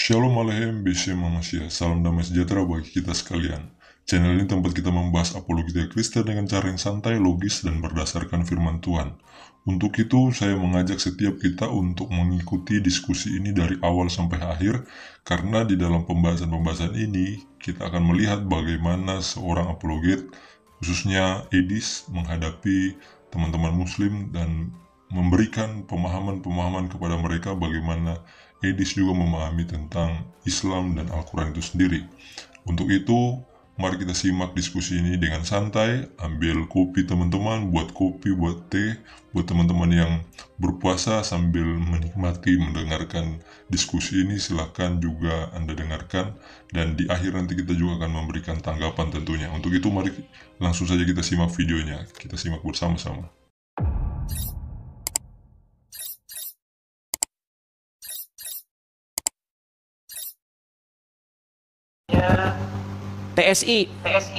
Shalom Aleichem, Beshem Mamasya, salam damai sejahtera bagi kita sekalian. Channel ini tempat kita membahas apologetika Kristen dengan cara yang santai, logis, dan berdasarkan firman Tuhan. Untuk itu, saya mengajak setiap kita untuk mengikuti diskusi ini dari awal sampai akhir, karena di dalam pembahasan-pembahasan ini, kita akan melihat bagaimana seorang apologet, khususnya Edis, menghadapi teman-teman muslim dan memberikan pemahaman-pemahaman kepada mereka bagaimana Edis juga memahami tentang Islam dan Al-Quran itu sendiri. Untuk itu, mari kita simak diskusi ini dengan santai. Ambil kopi teman-teman, buat kopi, buat teh, buat teman-teman yang berpuasa sambil menikmati mendengarkan diskusi ini. Silahkan juga Anda dengarkan, dan di akhir nanti kita juga akan memberikan tanggapan tentunya. Untuk itu mari langsung saja kita simak videonya. Kita simak bersama-sama. TSI,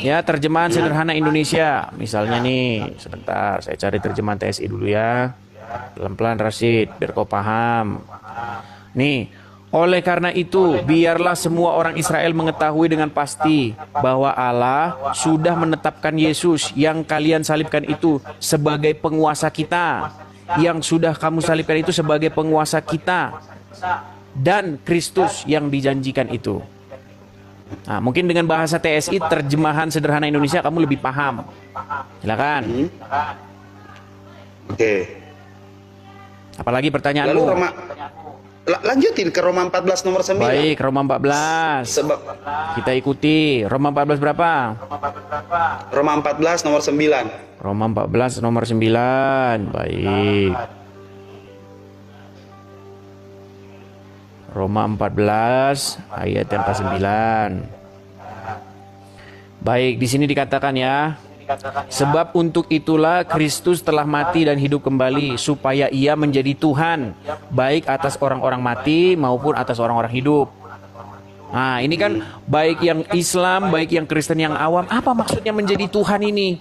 ya, terjemahan sederhana Indonesia. Misalnya nih, sebentar saya cari terjemahan TSI dulu ya. Pelan-pelan Rashid, biar kau paham. Nih, oleh karena itu, biarlah semua orang Israel mengetahui dengan pasti bahwa Allah sudah menetapkan Yesus yang kalian salibkan itu sebagai penguasa kita, yang sudah kamu salibkan itu sebagai penguasa kita, dan Kristus yang dijanjikan itu. Nah, mungkin dengan bahasa TSI, terjemahan sederhana Indonesia, kamu lebih paham. Silakan. Oke. Apalagi pertanyaanmu? Lalu lanjutin ke Roma 14 nomor 9. Baik, Roma 14. Kita ikuti. Roma 14 berapa? Roma 14 nomor 9. Roma 14 nomor 9. Baik. Roma 14 ayat yang ke-9. Baik, di sini dikatakan ya, sebab untuk itulah Kristus telah mati dan hidup kembali, supaya ia menjadi Tuhan, baik atas orang-orang mati maupun atas orang-orang hidup. Nah, ini kan baik yang Islam, baik yang Kristen yang awam. Apa maksudnya menjadi Tuhan ini?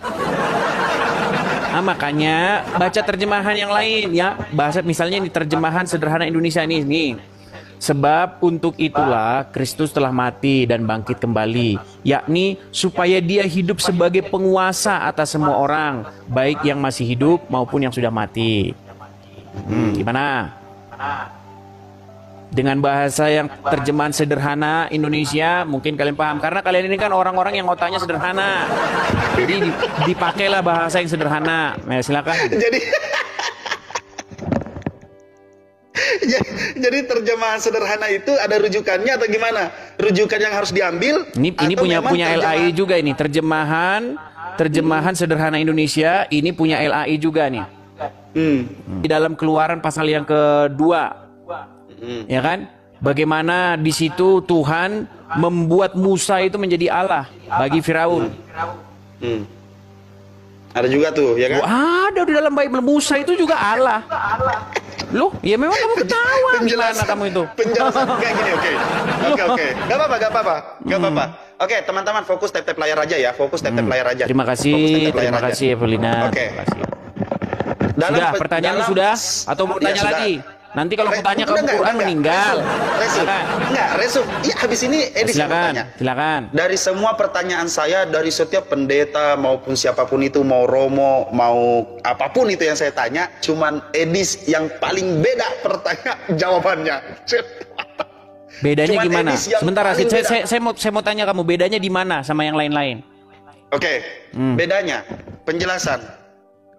Nah, makanya baca terjemahan yang lain ya. Bahasa misalnya ini terjemahan sederhana Indonesia nih. Sebab untuk itulah Kristus telah mati dan bangkit kembali, yakni supaya dia hidup sebagai penguasa atas semua orang, baik yang masih hidup maupun yang sudah mati. Gimana? Dengan bahasa yang terjemahan sederhana Indonesia, mungkin kalian paham. Karena kalian ini kan orang-orang yang otaknya sederhana. Jadi dipakailah bahasa yang sederhana. Nah, silakan. Jadi terjemahan sederhana itu ada rujukannya atau gimana? Rujukan yang harus diambil? Ini punya LAI juga ini. Terjemahan sederhana Indonesia ini punya LAI juga nih. Di dalam Keluaran pasal yang kedua. Ya kan? Bagaimana di situ Tuhan membuat Musa itu menjadi Allah bagi Firaun. Ada juga tuh, ya kan? Ada di dalam Bible, Musa itu juga Allah. Loh, ya memang kamu ketawa. Gimana kamu itu? Penjelasan kayak gini, oke. Gak apa-apa. Oke, teman-teman, fokus tap-tap layar aja ya. Fokus tap-tap layar aja. Terima kasih Evelina. Oke. Sudah, pertanyaanmu sudah? Atau mau tanya lagi? Nanti kalau aku tanya kamu Quran meninggal. Resum. Iya, habis ini Edis silakan. Dari semua pertanyaan saya, dari setiap pendeta maupun siapapun itu, mau Romo, mau apapun itu yang saya tanya, cuman Edis yang paling beda jawabannya. Bedanya gimana? Sebentar, saya mau tanya kamu, bedanya di mana sama yang lain-lain? Oke. Bedanya, penjelasan.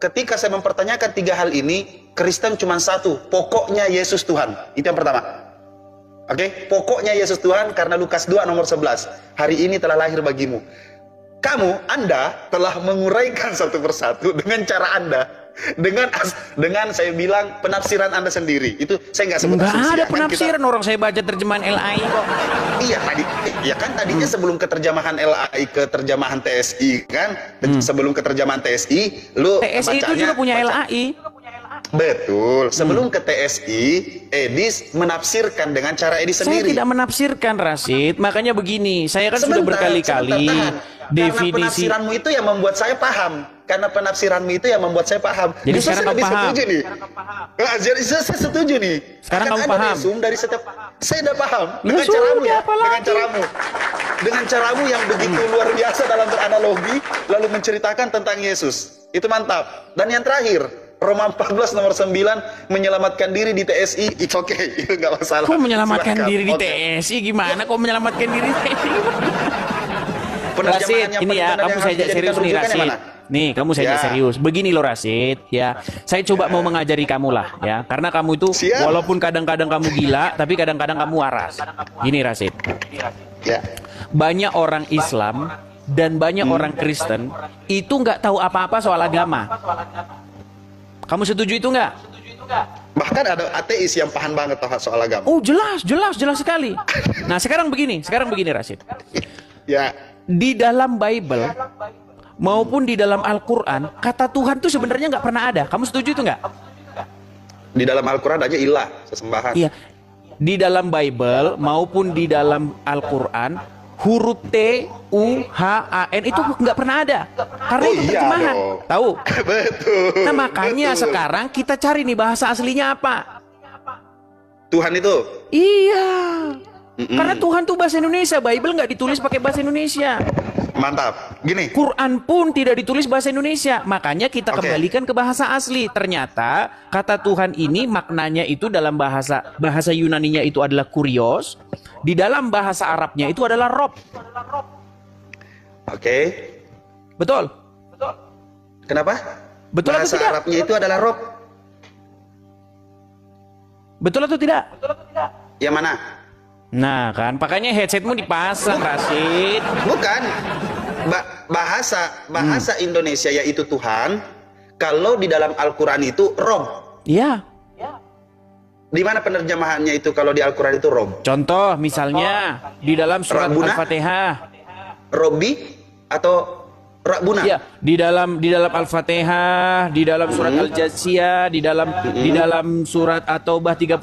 Ketika saya mempertanyakan tiga hal ini, Kristen cuma satu, pokoknya Yesus Tuhan. Itu yang pertama. Oke, pokoknya Yesus Tuhan, karena Lukas 2 nomor 11. Hari ini telah lahir bagimu. Anda telah menguraikan satu persatu dengan cara Anda. Dengan saya bilang penafsiran Anda sendiri. Itu saya nggak sebut asumsi. Nggak ada penafsiran, orang saya baca terjemahan LAI kok. Iya tadi, ya kan tadinya sebelum ke terjemahan LAI ke terjemahan TSI kan, sebelum ke terjemahan TSI, TSI itu juga punya LAI. Betul. Sebelum ke TSI, Edis menafsirkan dengan cara Edis sendiri. Saya tidak menafsirkan, Rashid. Makanya begini, saya kan sudah berkali-kali definisi. Karena penafsiranmu itu yang membuat saya paham. karena penafsiranmu itu yang membuat saya paham. Jadi Justru sekarang saya kamu lebih paham. setuju nih. Nah, jadi saya setuju nih. Sekarang Akan kamu ada paham. resume dari setiap. Saya udah paham dengan sudah, caramu ya, apalagi? dengan caramu. Dengan caramu yang begitu luar biasa dalam beranalogi, lalu menceritakan tentang Yesus. Itu mantap. Dan yang terakhir, Roma 14 nomor 9, menyelamatkan diri di TSI, it's okay, itu nggak masalah. Kok menyelamatkan Silakan. diri di Oke. TSI gimana? Kok menyelamatkan diri di TSI? Penerjemahan Rasid, yang ini paling ya, benar kamu yang saya harus dijadikan serius nih rujukan yang Rasid. mana? Nih, kamu saya Ya. serius. Begini loh Rasid, ya. Saya coba mau mengajari kamu lah, ya. Karena kamu itu Siap. walaupun kadang-kadang kamu gila, tapi kadang-kadang kamu waras. Gini Rasid. Ya. Banyak orang Islam dan banyak orang Kristen itu nggak tahu apa-apa soal agama. Kamu setuju itu nggak? Bahkan ada ateis yang paham banget soal agama. Oh jelas sekali. Nah sekarang begini Rasid. Ya. Di dalam Bible maupun di dalam Al-Quran, kata Tuhan tuh sebenarnya nggak pernah ada. Kamu setuju itu nggak? Di dalam Al-Quran aja ilah, sesembahan. Iya. Di dalam Bible maupun di dalam Al-Quran, huruf T, U, H, A, N itu nggak pernah ada. Karena Oh, itu iya terjemahan. dong. Tahu? Betul. Nah makanya betul. sekarang kita cari nih bahasa aslinya apa. Tuhan itu. Iya. Karena Tuhan tuh bahasa Indonesia. Bible nggak ditulis pakai bahasa Indonesia. Mantap. Gini. Quran pun tidak ditulis bahasa Indonesia. Makanya kita Oke. kembalikan ke bahasa asli. Ternyata kata Tuhan ini maknanya itu dalam bahasa Yunaninya itu adalah kurios. Di dalam bahasa Arabnya itu adalah rob. Oke. Betul? Kenapa? Betul atau Bahasa tidak? Arabnya itu adalah rob. Betul atau tidak? Yang mana? Nah kan, makanya headsetmu dipasang, Rasid. Bukan. Bahasa Indonesia yaitu Tuhan. Kalau di dalam Al-Quran itu rob. Iya. Di mana penerjemahannya itu kalau di Al-Quran itu rob? Contoh misalnya di dalam surat Rabbuna? Al-Fatihah. Robi atau Rabbuna? Ya, di dalam Al-Fatihah, di dalam surat Al-Jathiyah, di dalam surat At-Taubah 31.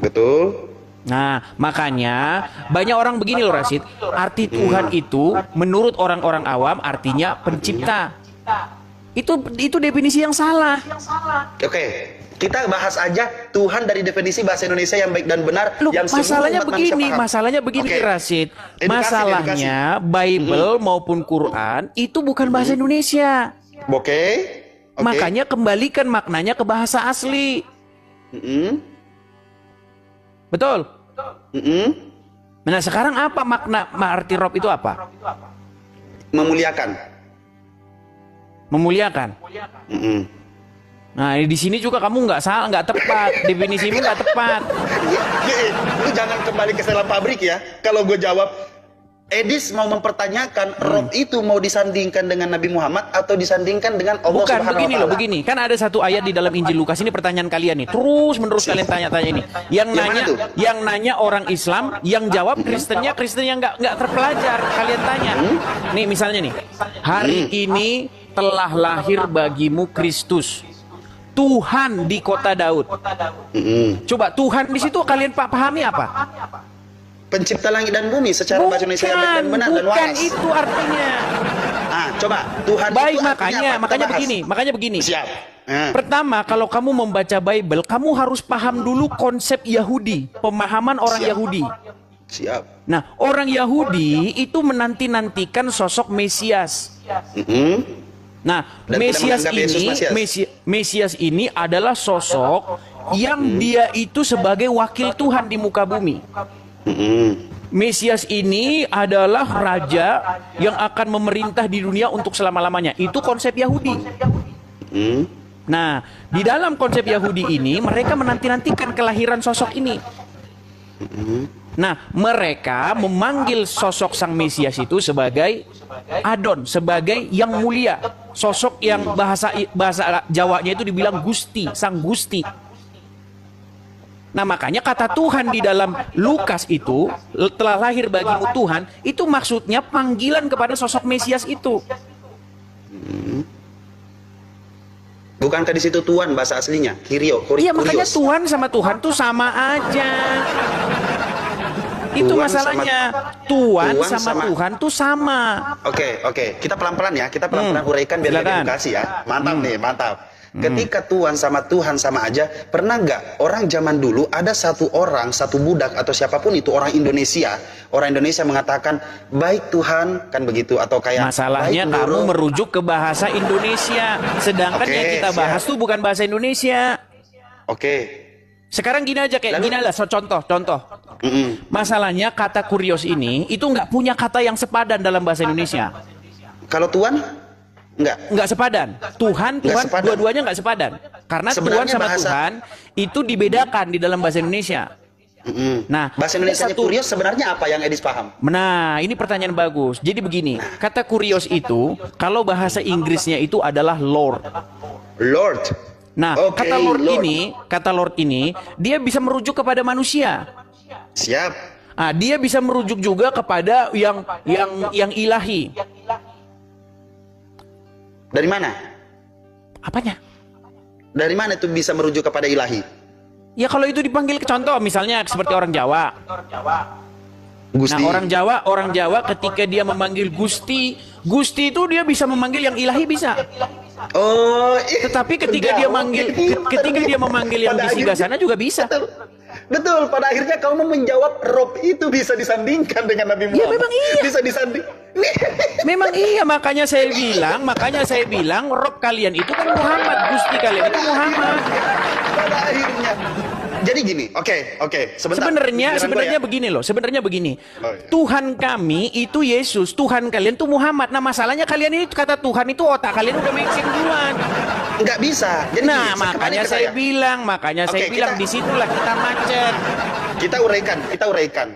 Betul. Nah, makanya banyak orang begini loh Rasid. Arti Tuhan itu menurut orang-orang awam artinya pencipta. Itu definisi yang salah. Oke. Kita bahas aja Tuhan dari definisi bahasa Indonesia yang baik dan benar. Loh, yang seluruh masalahnya umat manusia begini, paham. masalahnya begini Oke. Rasid. Edukasi, Masalahnya Bible maupun Quran itu bukan bahasa Indonesia. Oke. Oke. Makanya kembalikan maknanya ke bahasa asli. Mm-mm. Betul? Mm-mm. Nah sekarang apa arti rob itu apa? Memuliakan. Memuliakan. Mm-mm. Nah di sini juga kamu nggak salah, nggak tepat. Definisimu nggak tepat. Lu jangan kembali ke selam pabrik ya. Kalau gue jawab, Edis mau mempertanyakan rob itu mau disandingkan dengan Nabi Muhammad atau disandingkan dengan Allah Bukan Subhanahu begini wa loh, Ta'ala? begini. Kan ada satu ayat di dalam Injil Lukas, ini pertanyaan kalian nih. Terus menerus kalian tanya-tanya ini. Yang mana tuh? nanya orang Islam, yang jawab Kristen yang nggak terpelajar. Kalian tanya. Nih misalnya nih, hari ini telah lahir bagimu Kristus, Tuhan di kota Daud. Coba Tuhan di situ kalian pahami apa? Pencipta langit dan bumi secara bahasa Indonesia yang baik dan benar dan bukan waras. itu artinya. Ah, coba Tuhan Baik, itu artinya apa? Kita bahas. makanya begini. Siap. Ah. Pertama, kalau kamu membaca Bible, kamu harus paham dulu konsep Yahudi, pemahaman orang Siap. Yahudi. Siap. Nah, orang Yahudi itu menanti-nantikan sosok Mesias. Nah, Dan Mesias tidak menganggap Yesus ini, Mesias ini adalah sosok yang dia itu sebagai wakil Tuhan di muka bumi. Mesias ini adalah raja yang akan memerintah di dunia untuk selama-lamanya. Itu konsep Yahudi. Nah, di dalam konsep Yahudi ini mereka menanti-nantikan kelahiran sosok ini. Nah, mereka memanggil sosok sang Mesias itu sebagai Adon, sebagai yang mulia. Sosok yang bahasa Jawanya itu dibilang Gusti, sang Gusti. Nah makanya kata Tuhan di dalam Lukas itu, telah lahir bagimu Tuhan, itu maksudnya panggilan kepada sosok Mesias itu. Bukankah di situ Tuhan bahasa aslinya? Kirio, Iya makanya kurios. Tuhan sama Tuhan tuh sama aja. Itu Tuhan masalahnya. Tuhan Tuhan sama Tuhan tuh sama. Oke. Kita pelan-pelan ya. Kita pelan-pelan uraikan biar Silakan. edukasi ya. Mantap nih, mantap. Ketika Tuhan sama aja, pernah nggak orang zaman dulu ada satu orang, satu budak atau siapapun itu orang Indonesia mengatakan baik Tuhan, kan begitu, atau kayak Masalahnya baik kamu Guru. merujuk ke bahasa Indonesia, sedangkan Oke, yang kita bahas siap. tuh bukan bahasa Indonesia. Oke. Sekarang gini aja, kayak Lalu? gini lah, contoh. Masalahnya kata kurios ini itu nggak punya kata yang sepadan dalam bahasa Indonesia. Kalau Tuhan nggak. Sepadan. Tuhan, sepadan. dua-duanya nggak sepadan. Karena Tuhan Sebenarnya sama bahasa- Tuhan itu dibedakan di dalam bahasa Indonesia. Nah, Bahasa Indonesia satu- kurios sebenarnya apa yang Edis paham? Nah, ini pertanyaan bagus. Jadi begini, kata kurios itu kalau bahasa Inggrisnya itu adalah Lord. Lord. Nah, Oke, kata Lord ini dia bisa merujuk kepada manusia. Siap. Ah, dia bisa merujuk juga kepada yang ilahi. Dari mana? Apanya? Dari mana itu bisa merujuk kepada ilahi? Ya kalau itu dipanggil contoh misalnya seperti orang Jawa. Gusti. Nah, orang Jawa ketika dia memanggil Gusti itu dia bisa memanggil yang ilahi bisa. Oh, Tetapi ketika dia memanggil yang di sebelah sana juga bisa. Betul, pada akhirnya kamu menjawab Rob itu bisa disandingkan dengan Nabi Muhammad. Ya, memang iya. Bisa disanding. Memang iya, makanya saya bilang Rob kalian itu kan Muhammad, Gusti kalian itu Muhammad. Pada akhirnya. Jadi gini, oke, sebentar. Sebenarnya begini. Oh, iya. Tuhan kami itu Yesus, Tuhan kalian itu Muhammad. Nah, masalahnya kalian ini kata Tuhan itu otak kalian udah mixing duluan. Nggak bisa. Jadi Nah, gini, makanya saya bilang Oke, disitulah kita macet. Kita uraikan.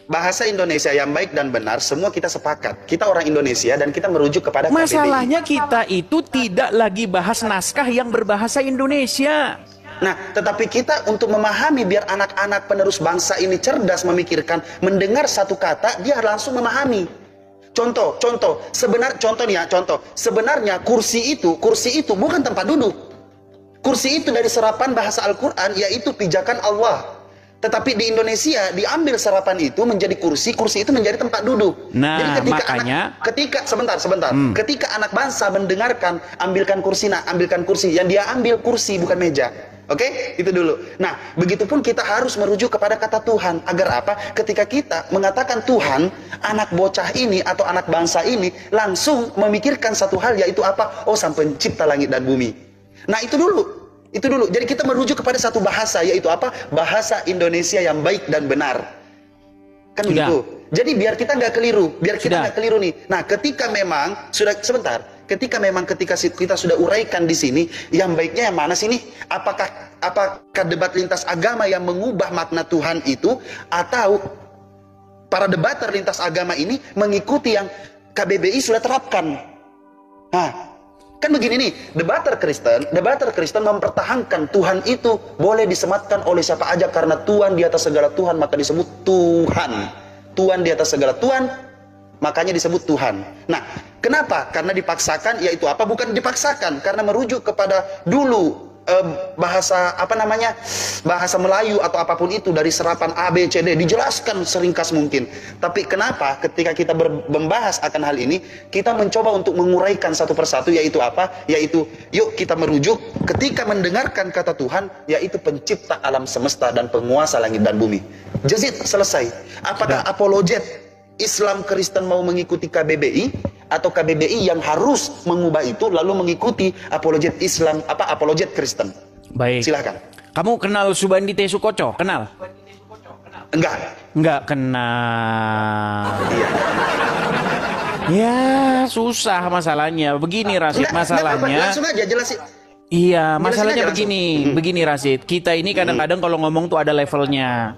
Bahasa Indonesia yang baik dan benar semua kita sepakat. Kita orang Indonesia dan kita merujuk kepada KBBI. Masalahnya kita itu tidak lagi bahas naskah yang berbahasa Indonesia. Nah, tetapi kita untuk memahami biar anak-anak penerus bangsa ini cerdas memikirkan, mendengar satu kata dia langsung memahami. Contoh. Sebenarnya kursi itu bukan tempat duduk. Kursi itu dari serapan bahasa Al-Qur'an yaitu pijakan Allah. Tetapi di Indonesia diambil serapan itu menjadi kursi itu menjadi tempat duduk. Nah, Jadi makanya sebentar. Ketika anak bangsa mendengarkan ambilkan kursi yang dia ambil kursi bukan meja. Oke, itu dulu. Nah, begitupun kita harus merujuk kepada kata Tuhan. Agar apa? Ketika kita mengatakan Tuhan, anak bocah ini atau anak bangsa ini langsung memikirkan satu hal, yaitu apa? Oh, sang pencipta langit dan bumi. Nah, itu dulu. Jadi kita merujuk kepada satu bahasa, yaitu apa? Bahasa Indonesia yang baik dan benar. Kan Sudah. begitu. Jadi biar kita nggak keliru. Sudah. nih. Nah, ketika kita sudah uraikan di sini, yang baiknya yang mana sih nih? Apakah debat lintas agama yang mengubah makna Tuhan itu, atau para debater lintas agama ini mengikuti yang KBBI sudah terapkan? Nah, kan begini nih, debater Kristen mempertahankan Tuhan itu boleh disematkan oleh siapa aja karena Tuhan di atas segala Tuhan, maka disebut Tuhan. Tuhan di atas segala Tuhan, makanya disebut Tuhan. Nah, kenapa? Karena dipaksakan, yaitu apa? Bukan dipaksakan, karena merujuk kepada dulu bahasa Melayu atau apapun itu dari serapan A, B, C, D dijelaskan seringkas mungkin. Tapi kenapa ketika kita membahas akan hal ini, kita mencoba untuk menguraikan satu persatu, yaitu apa? Yaitu yuk kita merujuk ketika mendengarkan kata Tuhan, yaitu pencipta alam semesta dan penguasa langit dan bumi. Jazid, selesai. Apakah apologet Islam Kristen mau mengikuti KBBI, atau KBBI yang harus mengubah itu lalu mengikuti apologet Islam, apologet Kristen? baik. Silahkan. Kamu kenal Subandi T. Sukoco? Kenal? Enggak kenal. Iya. Ya, susah masalahnya. Begini Rasid, masalahnya. Langsung aja jelasin. Iya, Jelasin masalahnya aja begini Rasid. Kita ini kadang-kadang kalau ngomong tuh ada levelnya.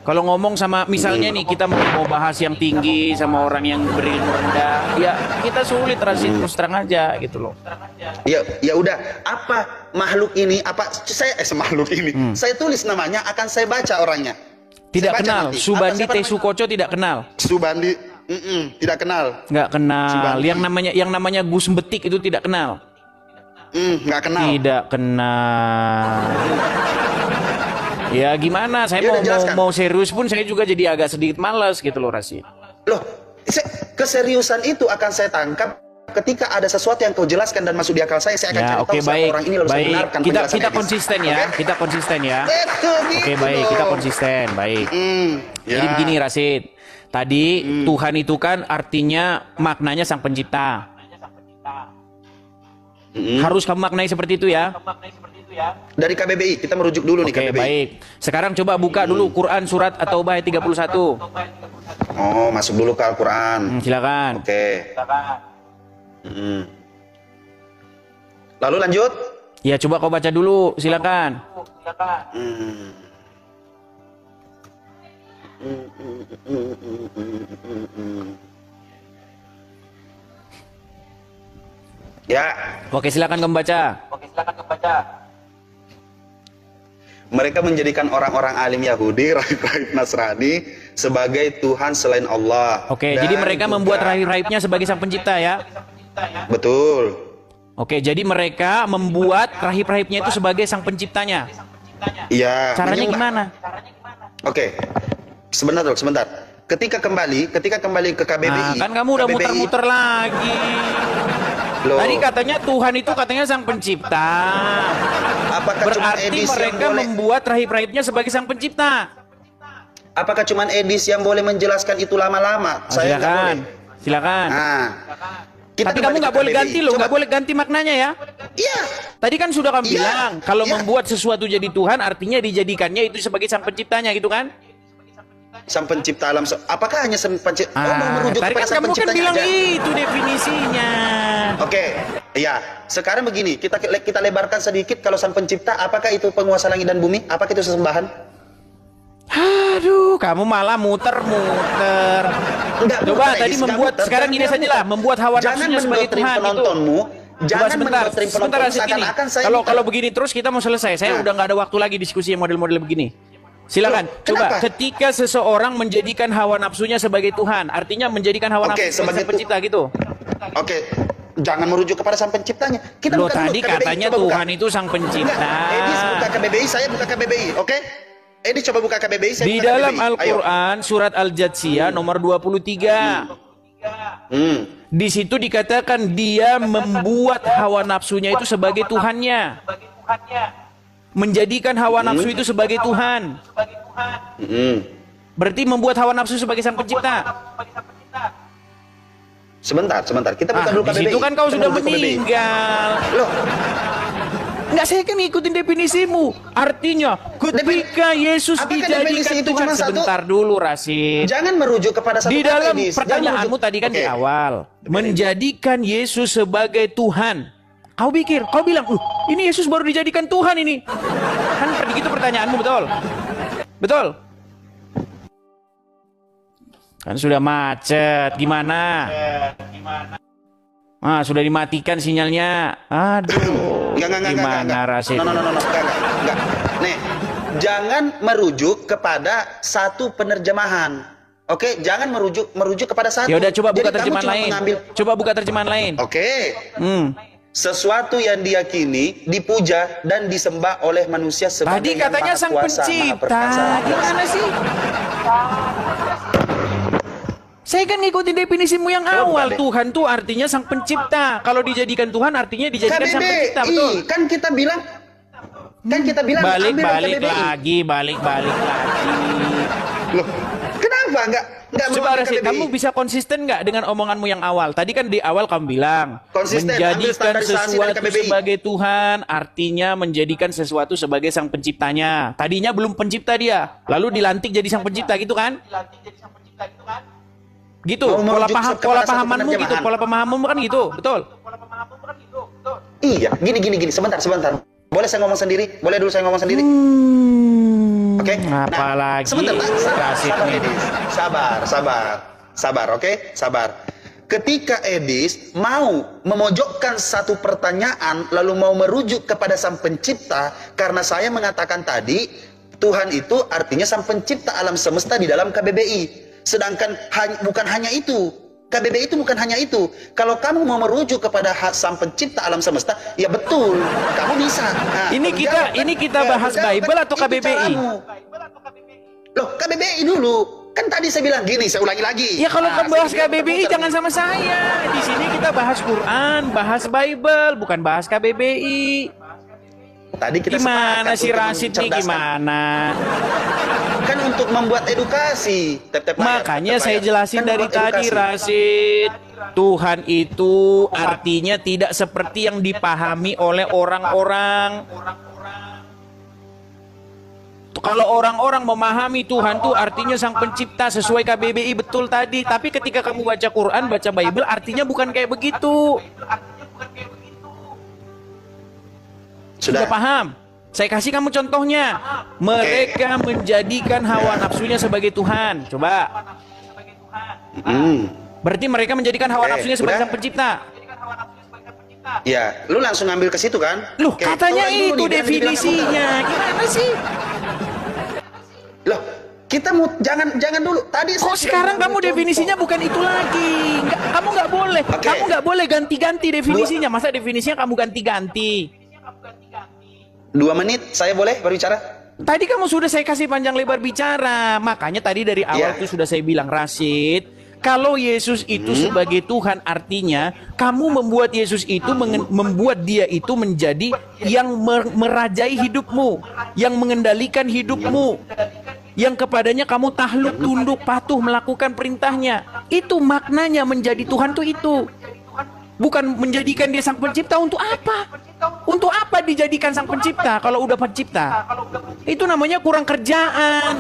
Kalau ngomong sama misalnya nih kita mau bahas yang tinggi sama orang yang berilmu rendah, ya kita sulit Rasid, terus terang aja gitu loh. Ya udah, apa makhluk ini? Makhluk ini. Saya tulis namanya, akan saya baca orangnya. Tidak Saya baca kenal. nanti. Subandi Siapa T. namanya? Sukoco tidak kenal. Subandi, tidak kenal. Nggak kenal. Subandi. Yang namanya Gus Betik itu tidak kenal. Nggak kenal. Tidak kenal. Ya gimana? Saya Dia udah jelaskan. mau serius pun saya juga jadi agak sedikit malas gitu loh, Rasid. Loh, keseriusan itu akan saya tangkap ketika ada sesuatu yang kau jelaskan dan masuk di akal saya akan Ya, cari oke, tahu siapa baik. orang ini lalu saya Baik. benarkan Kita penjelasan Edis. konsisten ya. Oke? Kita konsisten ya. Itu Oke, gitu baik. Kita loh. konsisten. Baik. Jadi Ya. begini, Rasid. Tadi Tuhan itu kan artinya maknanya Sang Pencipta. Harus kamu maknai seperti itu ya. Dari KBBI, kita merujuk dulu nih Oke, KBBI. baik. Sekarang coba buka dulu Quran surat At-Taubah ayat 31. Oh, masuk dulu ke Al-Quran. Silakan. Oke. Lalu lanjut. Ya, coba kau baca dulu. Silakan. Ya, Oke, silakan kamu baca. mereka menjadikan orang-orang alim Yahudi, rahib-rahib Nasrani sebagai Tuhan selain Allah. Oke, Dan jadi mereka juga- membuat rahib-rahibnya sebagai Sang Pencipta ya. Betul. Oke, jadi mereka membuat rahib-rahibnya itu sebagai Sang Penciptanya. Iya. Caranya menyembah. gimana? Oke. Sebentar, Dok, sebentar. Ketika kembali ke KBBI. Nah, kan kamu udah KBBI muter-muter lagi. Loh, Tadi katanya Tuhan itu katanya Sang Pencipta. apakah cuma Berarti Edis yang mereka boleh? membuat rahib-rahibnya sebagai Sang Pencipta. Apakah cuma Edis yang boleh menjelaskan itu lama-lama? Saya nggak boleh. Silakan. Silakan. Nah, kita Tapi kembali kamu ke nggak boleh KBBI. ganti loh, Coba. nggak boleh ganti maknanya ya. Iya. Tadi kan sudah kamu Iya, bilang kalau iya. membuat sesuatu jadi Tuhan artinya dijadikannya itu sebagai Sang Penciptanya gitu kan? Sang pencipta alam. Apakah hanya sang pencipta? Oh, mau merujuk tadi kepada kan sang kamu kan penciptanya bilang aja. itu definisinya. Oke, iya. Sekarang begini, kita lebarkan sedikit. Kalau sang pencipta, apakah itu penguasa langit dan bumi? Apakah itu sesembahan? Aduh, kamu malah muter-muter. Enggak Coba muter, tadi Edis, membuat enggak muter. sekarang gini Jangan saja lah, muter. membuat hawa Jangan nafsunya sebagai mendoktrin Tuhan itu. penontonmu. Coba Jangan sebentar, mendoktrin sebentar penonton Rasid, gini. seakan-akan saya Kalau begini terus kita mau selesai. Saya udah nggak ada waktu lagi diskusi yang model-model begini. Silakan. Loh, Coba kenapa? ketika seseorang menjadikan hawa nafsunya sebagai Tuhan, artinya menjadikan hawa Oke, nafsu sebagai sebagai Sang Pencipta gitu. Oke, jangan merujuk kepada sang penciptanya. Kita Loh buka dulu tadi KBBI, katanya coba buka. Tuhan itu Sang Pencipta. Enggak, Edis buka KBBI, saya buka KBBI, oke? Edis coba buka KBBI, saya Di buka dalam KBBI. Ayo. Al-Quran surat Al-Jatsiyah nomor 23. Di situ dikatakan dia membuat hawa nafsunya itu sebagai Tuhannya. Menjadikan hawa nafsu itu sebagai Tuhan. Berarti membuat hawa nafsu sebagai Sang Pencipta. Sebentar. Kita buka dulu Di KBBI. situ kan kau Kita sudah merujuk KBBI. meninggal. Loh, Enggak, saya kan ngikutin definisimu. Artinya ketika Yesus apakah dijadikan definisi itu Tuhan. cuma satu? Sebentar dulu Rasid. jangan merujuk kepada satu Di kata, dalam Edis. Jangan pertanyaanmu merujuk- tadi kan di Oke. awal, menjadikan Yesus sebagai Tuhan. Kau bilang, ini Yesus baru dijadikan Tuhan ini. Kan begitu pertanyaanmu, betul? Betul? Kan sudah macet, gimana? Ah, sudah dimatikan sinyalnya. Aduh, Enggak. gimana Rasid? No, enggak. Nih, jangan merujuk kepada satu penerjemahan. Oke, jangan merujuk kepada satu. Ya udah, coba buka Jadi kamu terjemahan cuma lain. mengambil- Coba buka terjemahan lain. Oke. Sesuatu yang diyakini, dipuja dan disembah oleh manusia sebagai Tadi yang katanya Maha Sang Kuasa, Maha Pencipta. Perkasa. Gimana sih? Saya kan ngikutin definisimu yang awal. bukan, Dek. Tuhan tuh artinya Sang Pencipta. Kalau dijadikan Tuhan artinya dijadikan Sang Pencipta, betul? KBBI, kan kita bilang Balik ambil dari KBBI. lagi, balik lagi. Loh, kenapa enggak Coba mengambil Rasid, KBBI? kamu bisa konsisten nggak dengan omonganmu yang awal? Tadi kan di awal kamu bilang Konsisten, ambil menjadikan standarisasi dari sesuatu KBBI. sebagai Tuhan artinya menjadikan sesuatu sebagai Sang Penciptanya. Tadinya belum pencipta dia, lalu dilantik jadi Sang Pencipta gitu kan? Gitu, Mau pola merujuk kepada satu pahamanmu gitu, penerjemahan. pola pemahamanmu kan gitu, betul? Iya, gini. Sebentar. Boleh saya ngomong sendiri? Boleh dulu saya ngomong sendiri? Oke. Apalagi sebentar, Pak. Rasid Sabar, nih. Edis. Sabar, oke? Sabar. Ketika Edis mau memojokkan satu pertanyaan lalu mau merujuk kepada Sang Pencipta, karena saya mengatakan tadi Tuhan itu artinya Sang Pencipta alam semesta di dalam KBBI. Sedangkan bukan hanya itu. KBBI itu bukan hanya itu. Kalau kamu mau merujuk kepada hak sang pencipta alam semesta, ya betul, kamu bisa. Nah, Ini kita bahas Bible atau KBBI? Loh, KBBI dulu. Kan tadi saya bilang gini, saya ulangi lagi. Ya kalau Nah, kan bahas saya bilang KBBI jangan sama saya. Di sini kita bahas Quran, bahas Bible, bukan bahas KBBI. Tadi kita Gimana sepakat si untuk Rasid nih mencerdaskan. gimana? Kan untuk membuat edukasi. Makanya saya jelasin dari tadi, Rasid. Tuhan itu artinya tidak seperti yang dipahami oleh orang-orang. Kalau orang-orang memahami Tuhan tuh artinya sang pencipta sesuai KBBI betul tadi. Tapi ketika kamu baca Quran, baca Bible artinya bukan kayak begitu. Sudah paham? Saya kasih kamu contohnya. Mereka menjadikan hawa nafsunya sebagai Tuhan. Coba. Berarti mereka menjadikan hawa nafsunya sebagai sang pencipta. Ya, lu langsung ambil ke situ kan? Loh, katanya itu definisinya. Gimana sih? Loh, kita mau jangan dulu. Tadi kok sekarang kamu definisinya bukan itu lagi? Kamu nggak boleh. Kamu nggak boleh ganti-ganti definisinya. Masa definisinya kamu ganti-ganti? 2 menit saya boleh berbicara? Tadi kamu sudah saya kasih panjang lebar bicara. Makanya tadi dari awal itu sudah saya bilang, Rasid, kalau Yesus itu sebagai Tuhan artinya kamu membuat Yesus itu membuat dia itu menjadi yang merajai hidupmu, yang mengendalikan hidupmu, yang kepadanya kamu takluk, tunduk, patuh, melakukan perintahnya. Itu maknanya menjadi Tuhan tuh itu. Bukan menjadikan dia sang pencipta. Untuk apa? Untuk apa dijadikan sang pencipta kalau udah pencipta? Itu namanya kurang kerjaan.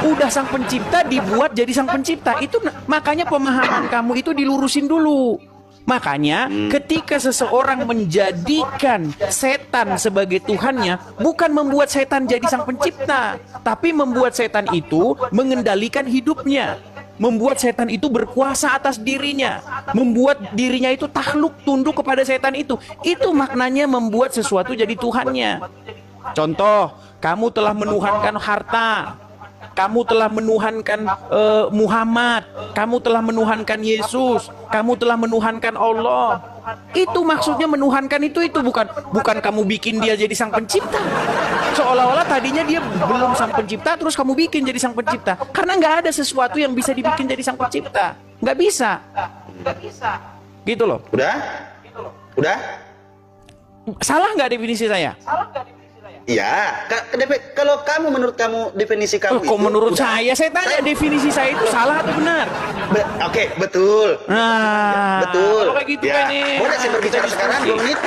Udah sang pencipta dibuat jadi sang pencipta. Itu makanya pemahaman kamu itu dilurusin dulu. Makanya ketika seseorang menjadikan setan sebagai Tuhannya, bukan membuat setan jadi sang pencipta, tapi membuat setan itu mengendalikan hidupnya. Membuat setan itu berkuasa atas dirinya, membuat dirinya itu takluk tunduk kepada setan itu. Itu maknanya membuat sesuatu jadi Tuhannya. Contoh, kamu telah menuhankan harta, kamu telah menuhankan Muhammad, kamu telah menuhankan Yesus, kamu telah menuhankan Allah. Itu maksudnya menuhankan itu bukan kamu bikin dia jadi sang pencipta. Seolah-olah tadinya dia belum sang pencipta, terus kamu bikin jadi sang pencipta. Karena nggak ada sesuatu yang bisa dibikin jadi sang pencipta. Nggak bisa. Gitu loh. Udah? Salah nggak definisi saya? Ya, kalau menurut kamu definisi kamu kok menurut saya tanya definisi saya itu salah atau benar? Oke, betul. Nah, betul. Kalau kayak gitu kan nih. Boleh saya berbicara sekarang 2 menit?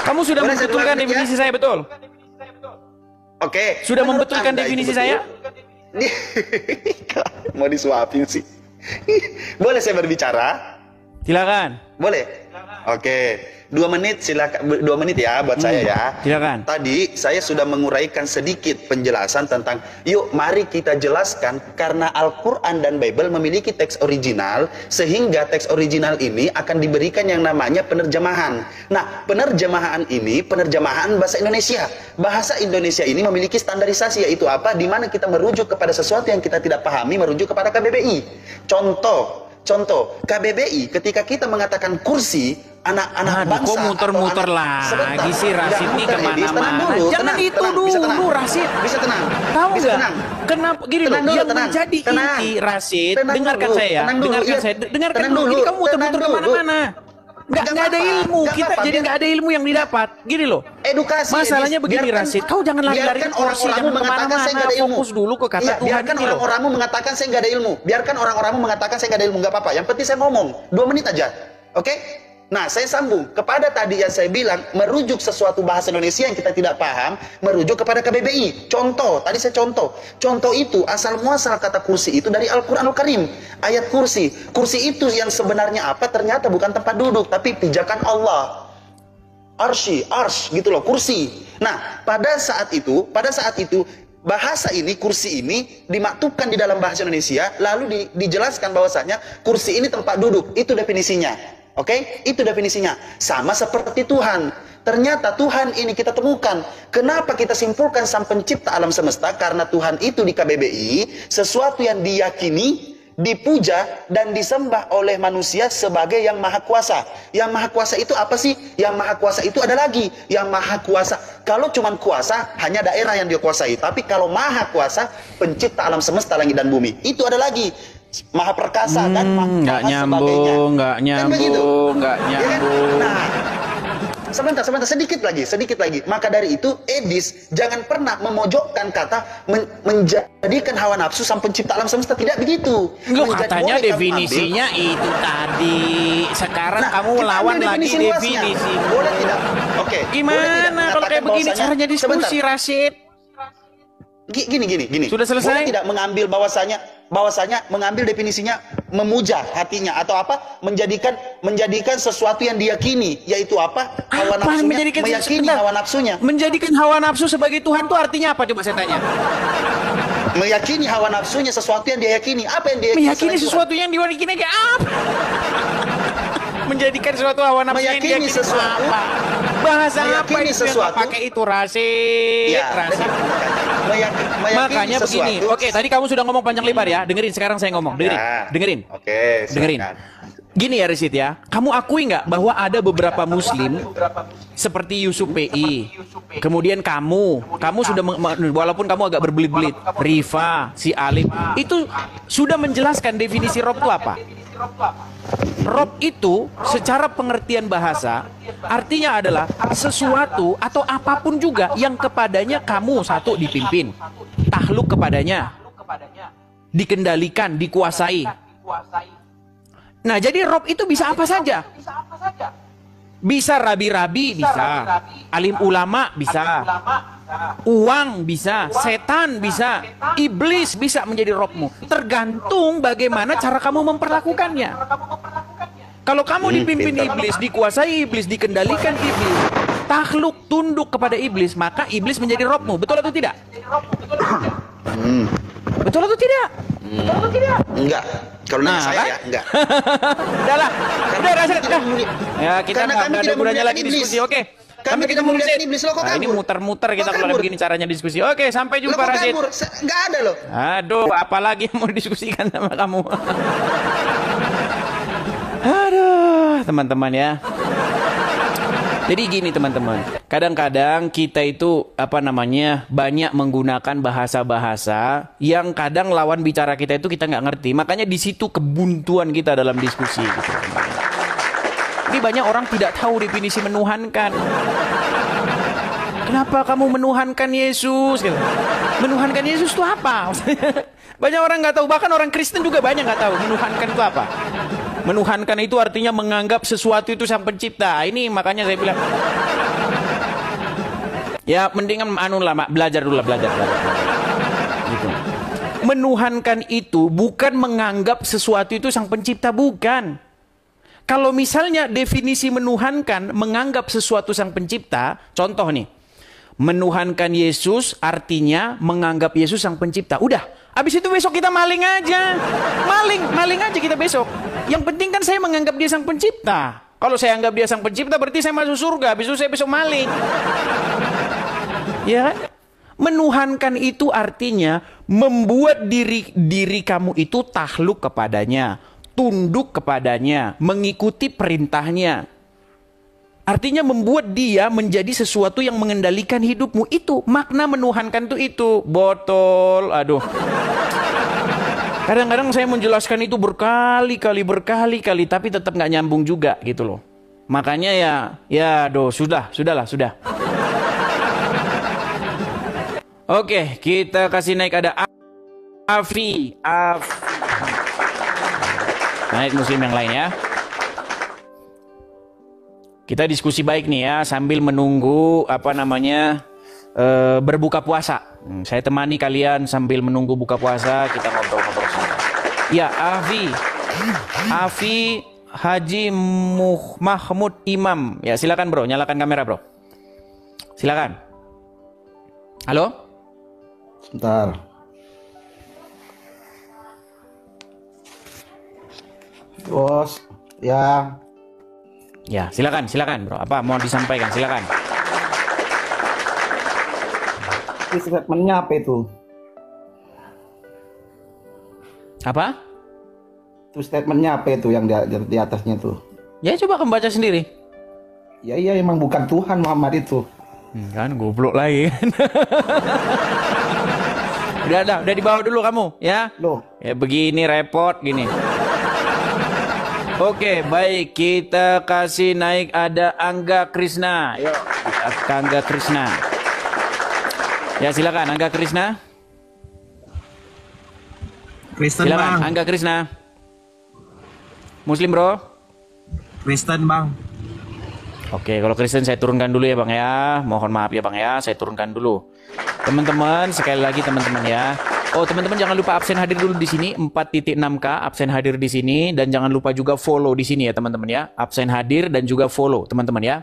Kamu sudah membetulkan definisi saya betul? Oke. Sudah membetulkan definisi saya? Mau disuapin sih. Boleh saya berbicara? Silakan. Boleh? Oke. 2 menit silakan, 2 menit ya buat saya ya. Silakan. Tadi saya sudah menguraikan sedikit penjelasan tentang yuk mari kita jelaskan karena Al-Qur'an dan Bible memiliki teks original sehingga teks original ini akan diberikan yang namanya penerjemahan. Nah, penerjemahan ini penerjemahan bahasa Indonesia. Bahasa Indonesia ini memiliki standarisasi yaitu apa? Di mana kita merujuk kepada sesuatu yang kita tidak pahami merujuk kepada KBBI. Contoh KBBI ketika kita mengatakan kursi anak-anak bangsa kok muter-muter lagi sih Rasid nih kemana-mana. Jangan itu dulu Rasid. Bisa tenang. Tahu nggak? Kenapa gini loh? Yang menjadi inti Rasid. Dengarkan saya. Dengarkan dulu. Jadi kamu muter-muter kemana-mana. Nggak ada ilmu. Kita jadi nggak ada ilmu yang didapat. Gini loh. Edukasi. Masalahnya begini Rasid. Kau jangan lari-lari ke kursi. Jangan kemana-mana. Fokus dulu ke kata Tuhan. Biarkan orang-orangmu mengatakan saya nggak ada ilmu. Biarkan orang-orangmu mengatakan saya nggak ada ilmu. Nggak apa-apa. Yang penting saya ngomong. 2 menit aja. Oke? Nah, saya sambung kepada tadi yang saya bilang merujuk sesuatu bahasa Indonesia yang kita tidak paham, merujuk kepada KBBI. Contoh, tadi saya contoh itu asal muasal kata kursi itu dari Al-Qur'anul Karim. Ayat kursi. Kursi itu yang sebenarnya apa? Ternyata bukan tempat duduk, tapi pijakan Allah. Arsy gitu loh, kursi. Nah, pada saat itu bahasa ini, kursi ini dimaktubkan di dalam bahasa Indonesia, lalu dijelaskan bahwasanya kursi ini tempat duduk. Itu definisinya. Oke, itu definisinya. Sama seperti Tuhan. Ternyata Tuhan ini kita temukan. Kenapa kita simpulkan sang pencipta alam semesta? Karena Tuhan itu di KBBI sesuatu yang diyakini dipuja dan disembah oleh manusia sebagai yang maha kuasa. Yang maha kuasa itu apa sih? Yang maha kuasa itu ada lagi. Yang maha kuasa, kalau cuman kuasa hanya daerah yang dia kuasai. Tapi kalau maha kuasa, pencipta alam semesta langit dan bumi, itu ada lagi. Maha perkasa dan maha sebagainya. Nggak nyambung. Nah, sebentar, sedikit lagi. Maka dari itu, Edis jangan pernah memojokkan kata menjadikan hawa nafsu sang pencipta alam semesta. Tidak begitu. Lu katanya definisinya itu tadi. Sekarang kamu lawan lagi definisi. Boleh tidak? Oke. Gimana kalau kayak begini caranya diskusi, Rashid? Gini. Sudah selesai? Boleh tidak mengambil bahwasanya mengambil definisinya memuja hatinya atau apa? Menjadikan sesuatu yang diyakini, yaitu apa? Hawa nafsunya, meyakini hawa nafsunya. Menjadikan hawa nafsu sebagai Tuhan itu artinya apa, coba saya tanya? Meyakini hawa nafsunya sesuatu yang dia yakini. Apa yang dia yakini? Meyakini sesuatu yang diyakini aja apa? Menjadikan sesuatu hawa nafsu yang diyakini sesuatu apa? Bahasa apa meyakini itu sesuatu. yang pakai itu, Rashid? Ya, meyakini Makanya sesuatu. begini. Oke, tadi kamu sudah ngomong panjang lebar ya. Dengerin sekarang saya ngomong. Dengerin. Oke, dengerin. Gini ya, Rashid ya. Kamu akui nggak bahwa ada beberapa Muslim seperti Yusuf PI, kemudian kamu sudah walaupun kamu agak berbelit-belit, Rifa, si Alim, itu sudah menjelaskan definisi Rob itu apa? Rob itu secara pengertian bahasa artinya adalah sesuatu atau apapun juga yang kepadanya kamu satu dipimpin, takluk kepadanya, dikendalikan, dikuasai. Nah, jadi Rob itu bisa apa saja. Bisa rabi-rabi, bisa. Alim ulama, bisa. Uang bisa, setan bisa, iblis bisa menjadi robmu. Tergantung bagaimana cara kamu memperlakukannya. Kalau kamu dipimpin iblis, dikuasai iblis, dikendalikan iblis, takluk, tunduk kepada iblis, maka iblis menjadi robmu. Betul atau tidak? Betul atau tidak? Enggak. Kalau nanya saya ya, enggak. Udah, Rashid. Ya, kita nggak ada gunanya lagi diskusi. Oke. Kami kita mau lihat iblis lo kok kabur. Ini muter-muter kita kalau begini caranya diskusi. Oke, sampai jumpa, Rashid. Enggak ada loh. Aduh, apalagi yang mau diskusikan sama kamu. Aduh, teman-teman ya. Jadi gini teman-teman, kadang-kadang kita itu banyak menggunakan bahasa-bahasa yang kadang lawan bicara kita itu kita nggak ngerti. Makanya di situ kebuntuan kita dalam diskusi. Gitu. Ini banyak orang tidak tahu definisi menuhankan. Kenapa kamu menuhankan Yesus? Gitu. Menuhankan Yesus itu apa? Banyak orang nggak tahu, bahkan orang Kristen juga banyak nggak tahu menuhankan itu apa. Menuhankan itu artinya menganggap sesuatu itu sang pencipta. Ini makanya saya bilang, ya mendingan belajar dulu. Gitu. Menuhankan itu bukan menganggap sesuatu itu sang pencipta, bukan. Kalau misalnya definisi menuhankan menganggap sesuatu sang pencipta, contoh nih, menuhankan Yesus artinya menganggap Yesus sang pencipta. Udah, habis itu besok kita maling aja. Maling aja kita besok. Yang penting kan saya menganggap dia sang pencipta. Kalau saya anggap dia sang pencipta berarti saya masuk surga. Habis itu saya besok maling. Ya kan? Menuhankan itu artinya membuat diri kamu itu takluk kepadanya, tunduk kepadanya, mengikuti perintahnya. Artinya membuat dia menjadi sesuatu yang mengendalikan hidupmu. Itu makna menuhankan itu. Botol, aduh. Kadang-kadang saya menjelaskan itu berkali-kali, tapi tetap nggak nyambung juga gitu loh. Makanya sudahlah. Oke, kita kasih naik, ada Afi. Naik muslim yang lain ya. Kita diskusi baik nih ya sambil menunggu berbuka puasa. Saya temani kalian sambil menunggu buka puasa, kita ngobrol-ngobrol santai. Ya, Afi Haji Mahmud Imam. Ya, silakan bro, nyalakan kamera bro. Silakan. Halo? Sebentar. Bos, ya. Ya, silakan bro. Apa mau disampaikan? Silakan. Statementnya apa itu? Apa? Itu statementnya apa itu yang di atasnya tuh? Ya coba kamu baca sendiri. Ya iya emang bukan Tuhan Muhammad itu. Kan goblok lagi kan. Udah dibawa dulu kamu ya. Loh, Ya begini repot gini. Oke, baik, kita kasih naik ada Angga Krisna. Yuk, Angga Krisna. Ya silakan Angga Krisna. Kristen Silakan bang, Angga Krisna. Muslim bro. Kristen bang. Oke, kalau Kristen saya turunkan dulu ya bang ya. Mohon maaf ya bang ya, saya turunkan dulu. Teman-teman, sekali lagi teman-teman ya. Oh teman-teman jangan lupa absen hadir dulu di sini 4.6K absen hadir di sini dan jangan lupa juga follow di sini ya teman-teman ya. Absen hadir dan juga follow teman-teman ya.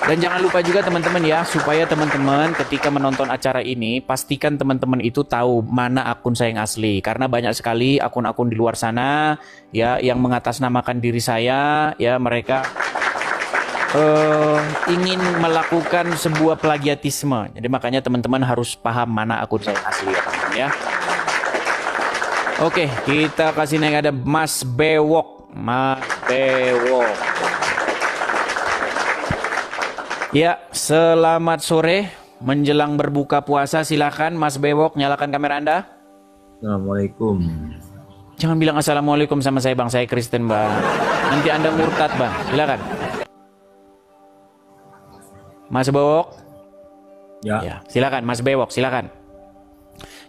Dan jangan lupa juga teman-teman ya, supaya teman-teman ketika menonton acara ini pastikan teman-teman itu tahu mana akun saya yang asli, karena banyak sekali akun-akun di luar sana ya yang mengatasnamakan diri saya ya, mereka ingin melakukan sebuah plagiatisme. Jadi makanya teman-teman harus paham mana akun saya asli ya teman-teman ya. Oke, kita kasih naik ada Mas Bewok. Mas Bewok. Ya, selamat sore menjelang berbuka puasa. Silakan Mas Bewok, nyalakan kamera Anda. Assalamualaikum. Jangan bilang assalamualaikum sama saya bang, saya Kristen bang. Nanti Anda murtad bang. Silakan. Mas Bewok. Ya, silakan Mas Bewok, silakan.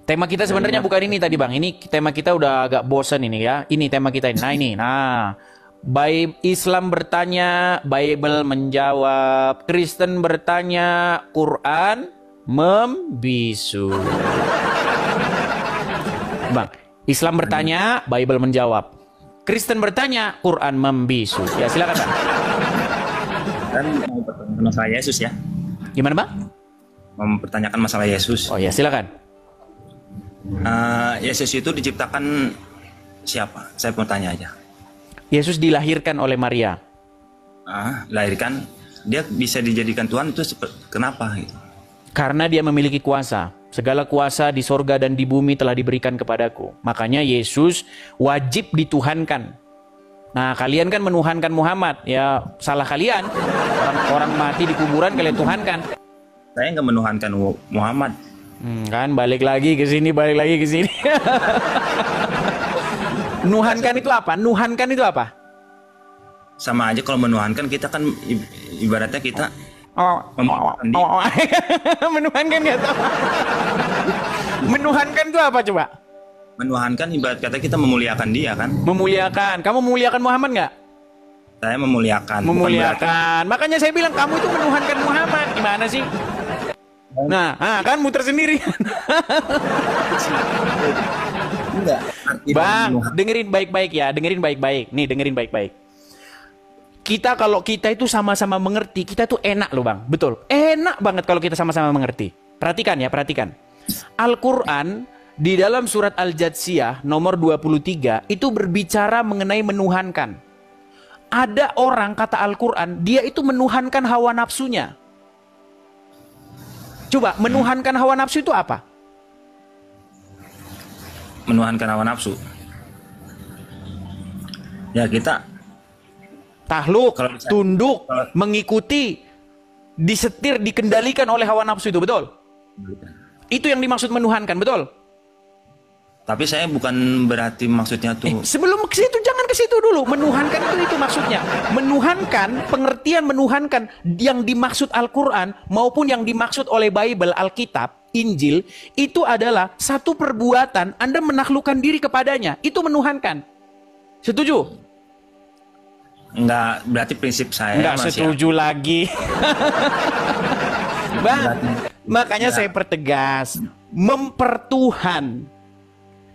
Tema kita sebenarnya bukan ini tadi bang. Ini tema kita udah agak bosan ini ya. Ini tema kita ini. Nah, Islam bertanya, Bible menjawab. Kristen bertanya, Quran membisu. Bang, Islam bertanya, Bible menjawab. Kristen bertanya, Quran membisu. Ya silakan bang. Kan mau pertanyakan masalah Yesus ya. Gimana bang? Mempertanyakan masalah Yesus. Oh ya silakan. Yesus itu diciptakan siapa? Saya mau tanya aja. Yesus dilahirkan oleh Maria. Lahirkan, dia bisa dijadikan Tuhan itu kenapa? Gitu? Karena dia memiliki kuasa. Segala kuasa di sorga dan di bumi telah diberikan kepadaku. Makanya Yesus wajib dituhankan. Nah kalian kan menuhankan Muhammad. Ya salah kalian. Orang mati di kuburan kalian tuhankan. Saya nggak menuhankan Muhammad. Kan balik lagi ke sini. Nuhankan itu apa? Nuhankan itu apa? Sama aja kalau menuhankan, kita kan ibaratnya kita memuliakan dia. Menuhankan nggak tahu. Menuhankan itu apa coba? Menuhankan ibarat kata kita memuliakan dia kan. Memuliakan. Kamu memuliakan Muhammad nggak? Saya memuliakan. Memuliakan. Makanya saya bilang kamu itu menuhankan Muhammad. Gimana sih? Nah, kan muter sendiri. Enggak. Bang, dengerin baik-baik ya. Dengerin baik-baik. Nih, dengerin baik-baik. Kalau kita itu sama-sama mengerti, kita tuh enak loh bang. Betul. Enak banget kalau kita sama-sama mengerti. Perhatikan ya, perhatikan. Al-Quran di dalam surat Al-Jatsiyah nomor 23 itu berbicara mengenai menuhankan. Ada orang kata Al-Quran, dia itu menuhankan hawa nafsunya. Coba, menuhankan hawa nafsu itu apa? Menuhankan hawa nafsu. Ya kita takluk, tunduk, mengikuti, disetir, dikendalikan oleh hawa nafsu itu, betul? Itu yang dimaksud menuhankan, betul? Tapi saya bukan berarti maksudnya tuh. Sebelum ke situ jangan ke situ dulu. Menuhankan itu maksudnya. Menuhankan, pengertian menuhankan yang dimaksud Al-Qur'an maupun yang dimaksud oleh Bible, Alkitab, Injil, itu adalah satu perbuatan Anda menaklukkan diri kepadanya. Itu menuhankan. Setuju? Enggak, berarti prinsip saya enggak setuju lagi. Bang, makanya saya pertegas, mempertuhan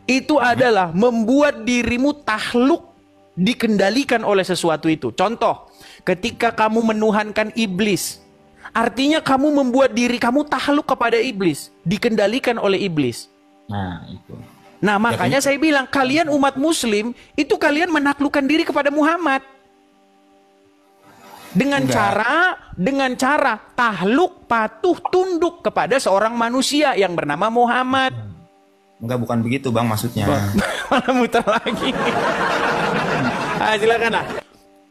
itu adalah membuat dirimu takluk, dikendalikan oleh sesuatu itu. Contoh, ketika kamu menuhankan iblis, artinya kamu membuat diri kamu takluk kepada iblis, dikendalikan oleh iblis. Nah, itu. Nah, makanya saya bilang, kalian umat muslim, itu kalian menaklukkan diri kepada Muhammad. Dengan cara takluk, patuh, tunduk kepada seorang manusia yang bernama Muhammad. Enggak, bukan begitu Bang maksudnya. Malah muter lagi. Silakan lah.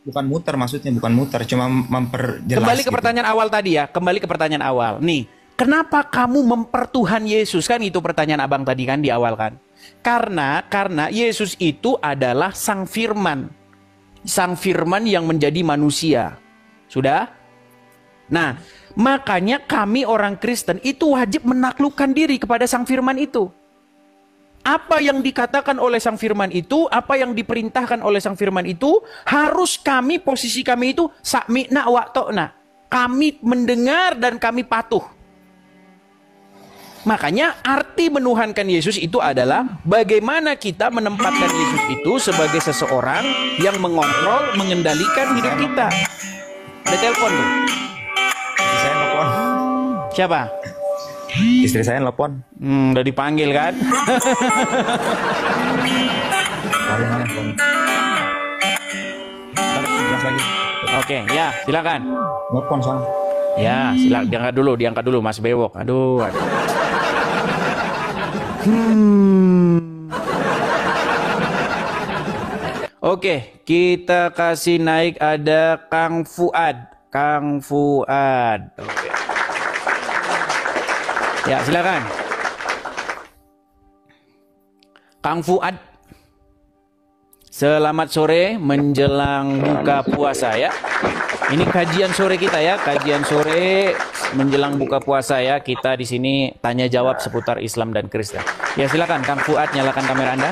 Bukan muter maksudnya, bukan muter, cuma memperjelas. Kembali ke gitu. pertanyaan awal tadi ya, kembali ke pertanyaan awal. Nih, kenapa kamu mempertuhan Yesus? Kan itu pertanyaan abang tadi kan di awal kan. Karena Yesus itu adalah Sang Firman. Sang Firman yang menjadi manusia. Sudah? Nah, makanya kami orang Kristen itu wajib menaklukkan diri kepada Sang Firman itu. Apa yang dikatakan oleh Sang Firman itu, apa yang diperintahkan oleh Sang Firman itu, harus kami, posisi kami itu sakmi'na wa ta'na. Kami mendengar dan kami patuh. Makanya arti menuhankan Yesus itu adalah bagaimana kita menempatkan Yesus itu sebagai seseorang yang mengontrol, mengendalikan hidup kita. Ada telepon tuh. Istri saya nelpon. Siapa? Istri saya nelpon. Udah dipanggil kan? Oke, ya silakan. Nelpon sana. Ya, silakan diangkat dulu Mas Bewok. Aduh. Oke, kita kasih naik ada Kang Fuad. Oke. Ya, silakan. Kang Fuad. Selamat sore menjelang buka puasa ya. Ini kajian sore kita ya, kajian sore menjelang buka puasa ya. Kita di sini tanya jawab seputar Islam dan Kristen. Ya, silakan Kang Fuad, nyalakan kamera Anda.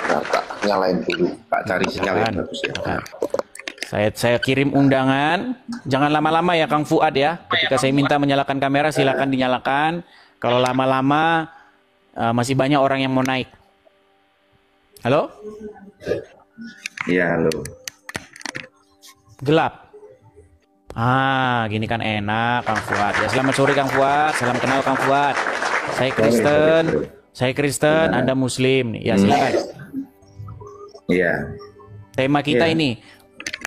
Nah, Pak, nyalain dulu. Pak, cari sinyal yang bagus ya. Saya kirim undangan. Jangan lama-lama ya Kang Fuad ya. Ketika saya minta menyalakan kamera, silakan dinyalakan. Kalau lama-lama masih banyak orang yang mau naik. Halo? Iya, halo. Gelap. Gini kan enak Kang Fuad. Ya, selamat sore Kang Fuad. Salam kenal Kang Fuad. Saya Kristen, Anda Muslim. Ya, silakan. Iya. Tema kita ini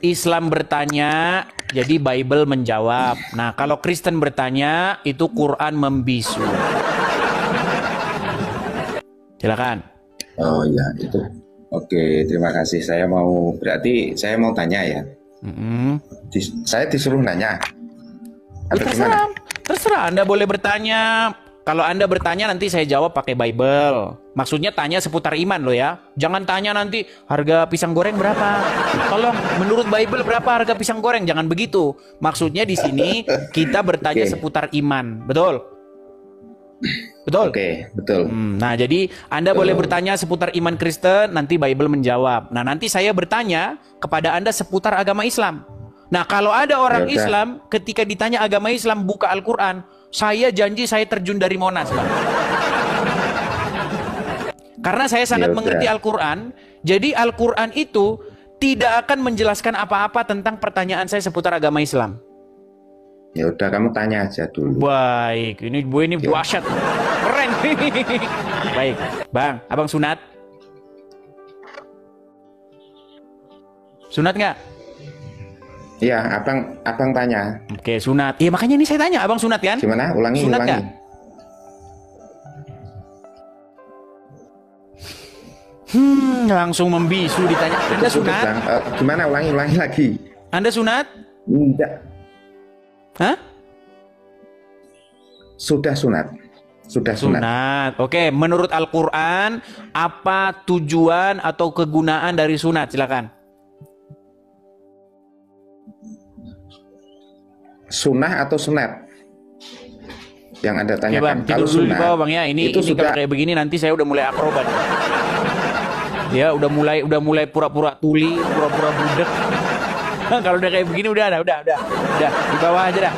Islam bertanya, jadi Bible menjawab. Nah, kalau Kristen bertanya, itu Quran membisu. Silakan. Oh iya, itu. Oke, terima kasih. Berarti saya mau tanya ya. Saya disuruh nanya. Atau gimana? Terserah, Anda boleh bertanya. Kalau Anda bertanya nanti saya jawab pakai Bible. Maksudnya tanya seputar iman loh ya. Jangan tanya nanti harga pisang goreng berapa. Tolong menurut Bible berapa harga pisang goreng. Jangan begitu. Maksudnya di sini kita bertanya seputar iman. Betul? Betul? Oke, betul. Nah, jadi Anda boleh bertanya seputar iman Kristen, nanti Bible menjawab. Nah, nanti saya bertanya kepada Anda seputar agama Islam. Nah, kalau ada orang Islam ketika ditanya agama Islam buka Al-Quran, saya janji saya terjun dari Monas, Bang. Karena saya sangat mengerti Al-Quran, jadi Al-Quran itu tidak akan menjelaskan apa-apa tentang pertanyaan saya seputar agama Islam. Ya udah, kamu tanya aja dulu. Baik, ini dahsyat. Keren. Baik, Bang, Abang sunat? Sunat nggak? Iya, abang tanya. Oke, sunat. Iya, makanya ini saya tanya, Abang sunat kan? Gimana? Ulangi. Nggak? Langsung membisu ditanya. Anda sunat? Gimana? Ulangi lagi. Anda sunat? Enggak. Hah? Sudah sunat. Sunat. Oke, menurut Al-Quran, apa tujuan atau kegunaan dari sunat? Silakan. Sunnah atau sunat? Yang Anda tanyakan. Bang, kalau dulu sunat, di bawah, Bang ya. Ini sudah... kalau kayak begini nanti saya udah mulai akrobat. Ya, udah mulai pura-pura tuli, pura-pura budek. Kalau udah kayak begini udah di bawah aja dah.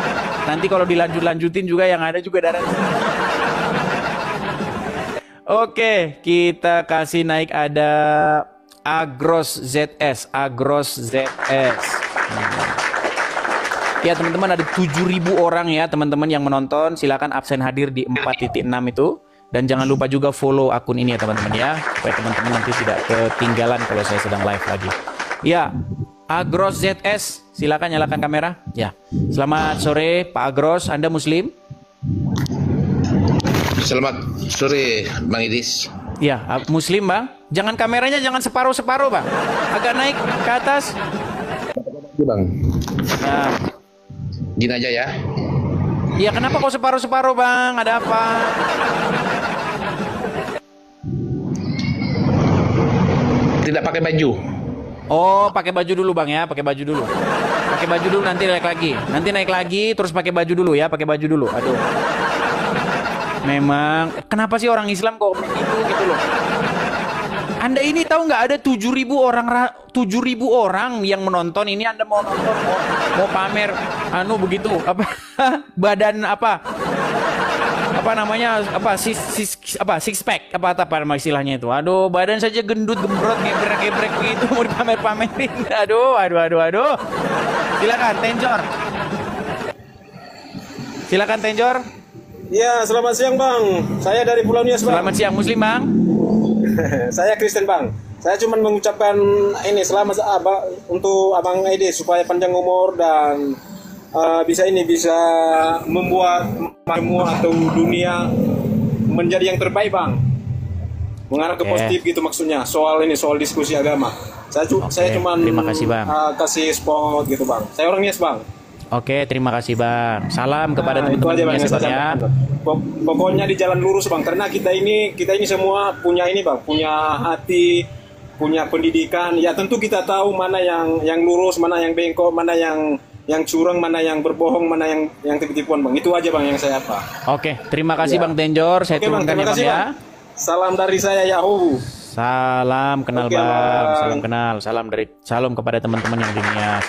Nanti kalau dilanjutin juga yang ada juga darah. Oke, kita kasih naik ada Agros ZS. Ya teman-teman, ada 7.000 orang ya teman-teman yang menonton. Silakan absen hadir di 4.6 itu. Dan jangan lupa juga follow akun ini ya teman-teman ya, supaya teman-teman nanti tidak ketinggalan kalau saya sedang live lagi. Ya, Agros ZS, silakan nyalakan kamera. Ya, selamat sore Pak Agros, Anda Muslim? Selamat sore Bang Idris. Ya, Muslim Bang. Jangan kameranya jangan separuh-separuh Bang. Agak naik ke atas. Bang. Nah. Gini aja ya. Iya, kenapa kok separuh-separuh Bang? Ada apa? Tidak pakai baju. Oh, pakai baju dulu Bang ya, pakai baju dulu. Pakai baju dulu nanti naik lagi. Nanti naik lagi terus pakai baju dulu ya, pakai baju dulu. Aduh. Memang kenapa sih orang Islam kok begitu gitu loh. Anda ini tahu nggak ada 7.000 orang yang menonton ini. Anda mau nonton mau pamer begitu apa badan apa namanya six pack apa nama istilahnya itu. Aduh, badan saja gendut gembrot gebrek begitu mau dipamer-pamerin. Aduh. Silakan Tenjor. Ya, selamat siang Bang. Saya dari Pulau Nias Bang. Selamat siang Muslim Bang. Saya Kristen Bang. Saya cuma mengucapkan ini selamat untuk Abang Ede supaya panjang umur dan bisa membuat ilmu atau dunia menjadi yang terbaik Bang. Mengarah ke positif gitu maksudnya. Soal diskusi agama. Saya cuma terima kasih Bang. Kasih spot gitu Bang. Saya orang Nias Bang. Oke, terima kasih Bang. Salam kepada teman-teman ya. Pokoknya di jalan lurus Bang, karena kita ini semua punya ini Bang, punya hati, punya pendidikan. Ya tentu kita tahu mana yang lurus, mana yang bengkok, mana yang curang, mana yang berbohong, mana yang tipu-tipuan Bang. Itu aja Bang yang saya apa. Oke, terima kasih Bang Tenjor. Saya turunkan ya Bang ya. Salam dari saya Yahoo. Salam kenal Bang. Salam kenal. Salam kepada teman-teman yang di Nias.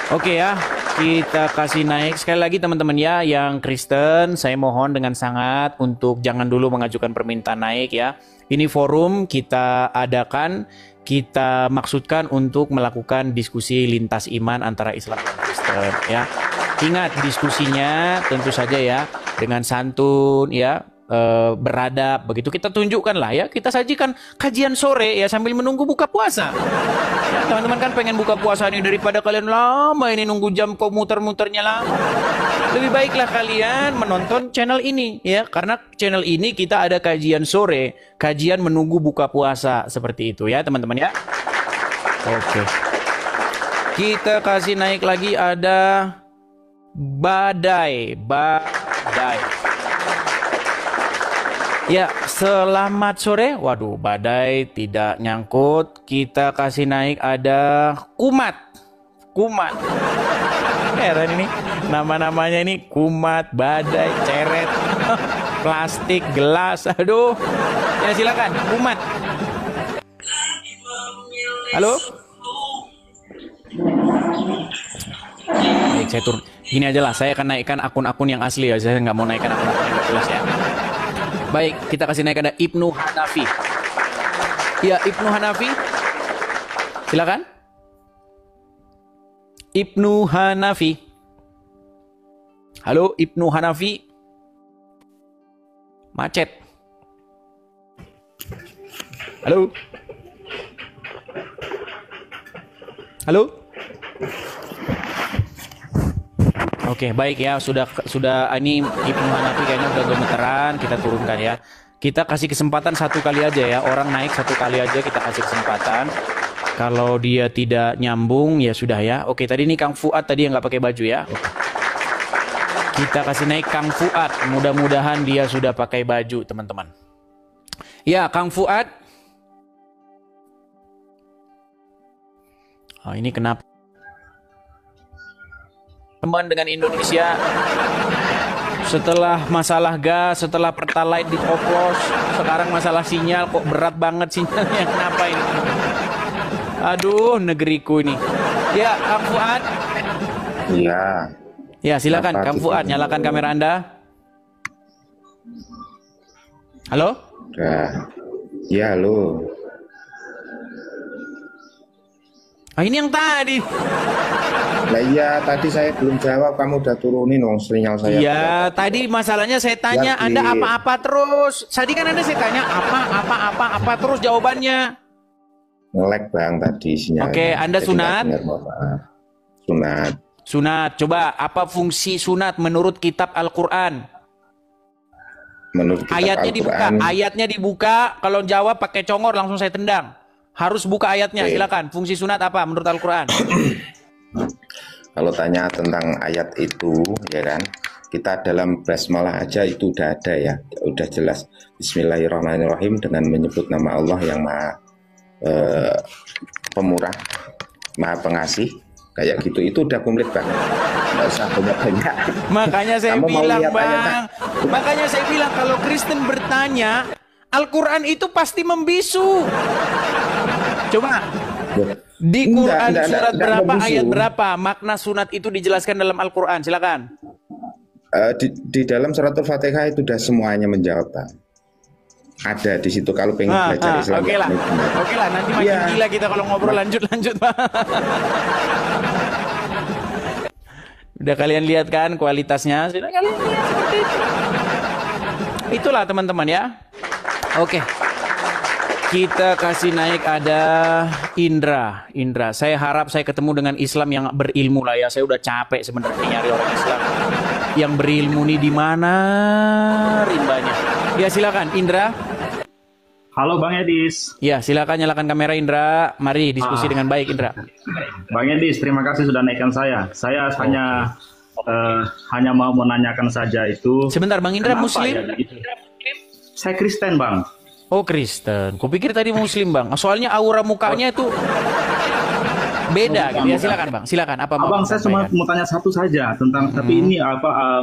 Oke ya, kita kasih naik sekali lagi teman-teman ya, yang Kristen saya mohon dengan sangat untuk jangan dulu mengajukan permintaan naik ya. Ini forum kita adakan, kita maksudkan untuk melakukan diskusi lintas iman antara Islam dan Kristen ya. Ingat diskusinya tentu saja ya dengan santun ya. Beradab begitu kita tunjukkan lah ya, kita sajikan kajian sore ya sambil menunggu buka puasa ya, teman-teman kan pengen buka puasa nih, daripada kalian lama ini nunggu jam kok muter-muternya lama, lebih baiklah kalian menonton channel ini ya, karena channel ini kita ada kajian sore, kajian menunggu buka puasa seperti itu ya teman-teman ya. Oke, kita kasih naik lagi, ada badai. Ya, selamat sore. Waduh, badai tidak nyangkut. Kita kasih naik, ada kumat. Heran ini, nama-namanya ini kumat, badai, ceret, plastik, gelas. Aduh. Ya, silakan, kumat. Halo? Baik, saya turun. Gini aja lah, saya akan naikkan akun-akun yang asli ya. Saya nggak mau naikkan akun-akun yang nggak jelas ya. Baik, kita kasih naik, ada Ibnu Hanafi. Ya, Ibnu Hanafi. Silakan. Ibnu Hanafi. Halo, Ibnu Hanafi. Macet. Halo. Halo. Oke, baik ya, sudah ini Ibnu Hanafi kayaknya udah gemeteran, kita turunkan ya. Kita kasih kesempatan satu kali aja ya, orang naik satu kali aja kita kasih kesempatan. Kalau dia tidak nyambung ya sudah ya. Oke, tadi ini Kang Fuad tadi yang nggak pakai baju ya. Kita kasih naik Kang Fuad, mudah-mudahan dia sudah pakai baju teman-teman. Ya, Kang Fuad. Oh, ini kenapa? Teman dengan Indonesia, setelah masalah gas, setelah Pertalite dicoplos, sekarang masalah sinyal, kok berat banget sinyalnya, kenapa ini? Aduh, negeriku ini. Ya, Kang Fuad. Iya. Ya, silakan Kang Fuad, nyalakan kamera Anda. Halo? Ya, halo. Ini yang tadi. Nah iya, tadi saya belum jawab, kamu udah turunin dong sinyal saya. Iya, tadi masalahnya saya tanya, ya, Anda apa-apa terus. Tadi kan Anda saya tanya apa terus jawabannya. Nge-lag Bang tadi sinyalnya. Oke, Anda sunat? Sunat. Sunat. Coba apa fungsi sunat menurut kitab Al-Qur'an? menurut kitab Ayatnya dibuka, Al-Quran. ayatnya dibuka. Kalau jawab pakai congor langsung saya tendang. Harus buka ayatnya, silakan. Fungsi sunat apa menurut Al-Quran? Kalau tanya tentang ayat itu, ya kan, kita dalam basmalah aja itu udah ada ya, udah jelas. Bismillahirrahmanirrahim dengan menyebut nama Allah yang maha pemurah, maha pengasih, kayak gitu. Itu udah komplit banget. Nggak usah banyak-banyak. Makanya saya Kamu mau bilang, lihat Bang. ayatnya? Makanya saya bilang kalau Kristen bertanya, Al-Quran itu pasti membisu. Coba di Quran surat berapa, membisu. ayat berapa, makna sunat itu dijelaskan dalam Al-Quran? Silakan. Di dalam suratul Fatihah itu udah semuanya menjawab, Pak. Ada di situ kalau pengen belajar Islam. Oke lah, oke lah. Nanti makin Iya. gila kita kalau ngobrol lanjut, Pak. Udah kalian lihat kan kualitasnya? Sudah kalian lihat seperti itu. Itulah teman-teman ya. Oke. Kita kasih naik ada Indra. Indra, saya harap saya ketemu dengan Islam yang berilmu lah ya. Saya udah capek sebenarnya nyari orang Islam yang berilmu nih di mana rimbanya. Ya silakan Indra. Halo Bang Edis. Ya silakan nyalakan kamera Indra. Mari diskusi dengan baik Indra. Bang Edis, terima kasih sudah naikkan saya. Saya hanya mau menanyakan saja itu. Sebentar Bang Indra, Muslim? Ya, saya Kristen Bang. Oh Kristen, kupikir tadi Muslim Bang. Soalnya aura mukanya itu beda gitu ya. Silakan Bang, silakan. Apa Abang, saya cuma mau tanya satu saja tentang tapi ini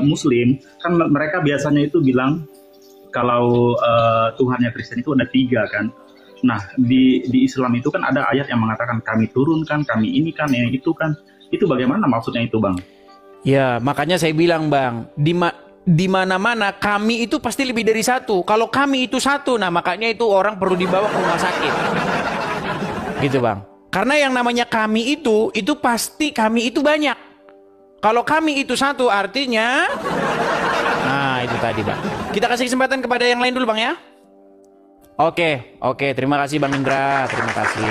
Muslim kan mereka biasanya itu bilang kalau Tuhannya Kristen itu ada 3 kan. Nah di Islam itu kan ada ayat yang mengatakan kami turunkan, kami ini kan, yang itu kan. Itu bagaimana maksudnya itu Bang? Ya makanya saya bilang Bang, di mana-mana kami itu pasti lebih dari satu. Kalau kami itu satu, nah makanya itu orang perlu dibawa ke rumah sakit. Gitu Bang. Karena yang namanya kami itu pasti kami itu banyak. Kalau kami itu satu artinya, nah itu tadi Bang. Kita kasih kesempatan kepada yang lain dulu Bang ya. Oke, terima kasih Bang Indra, terima kasih.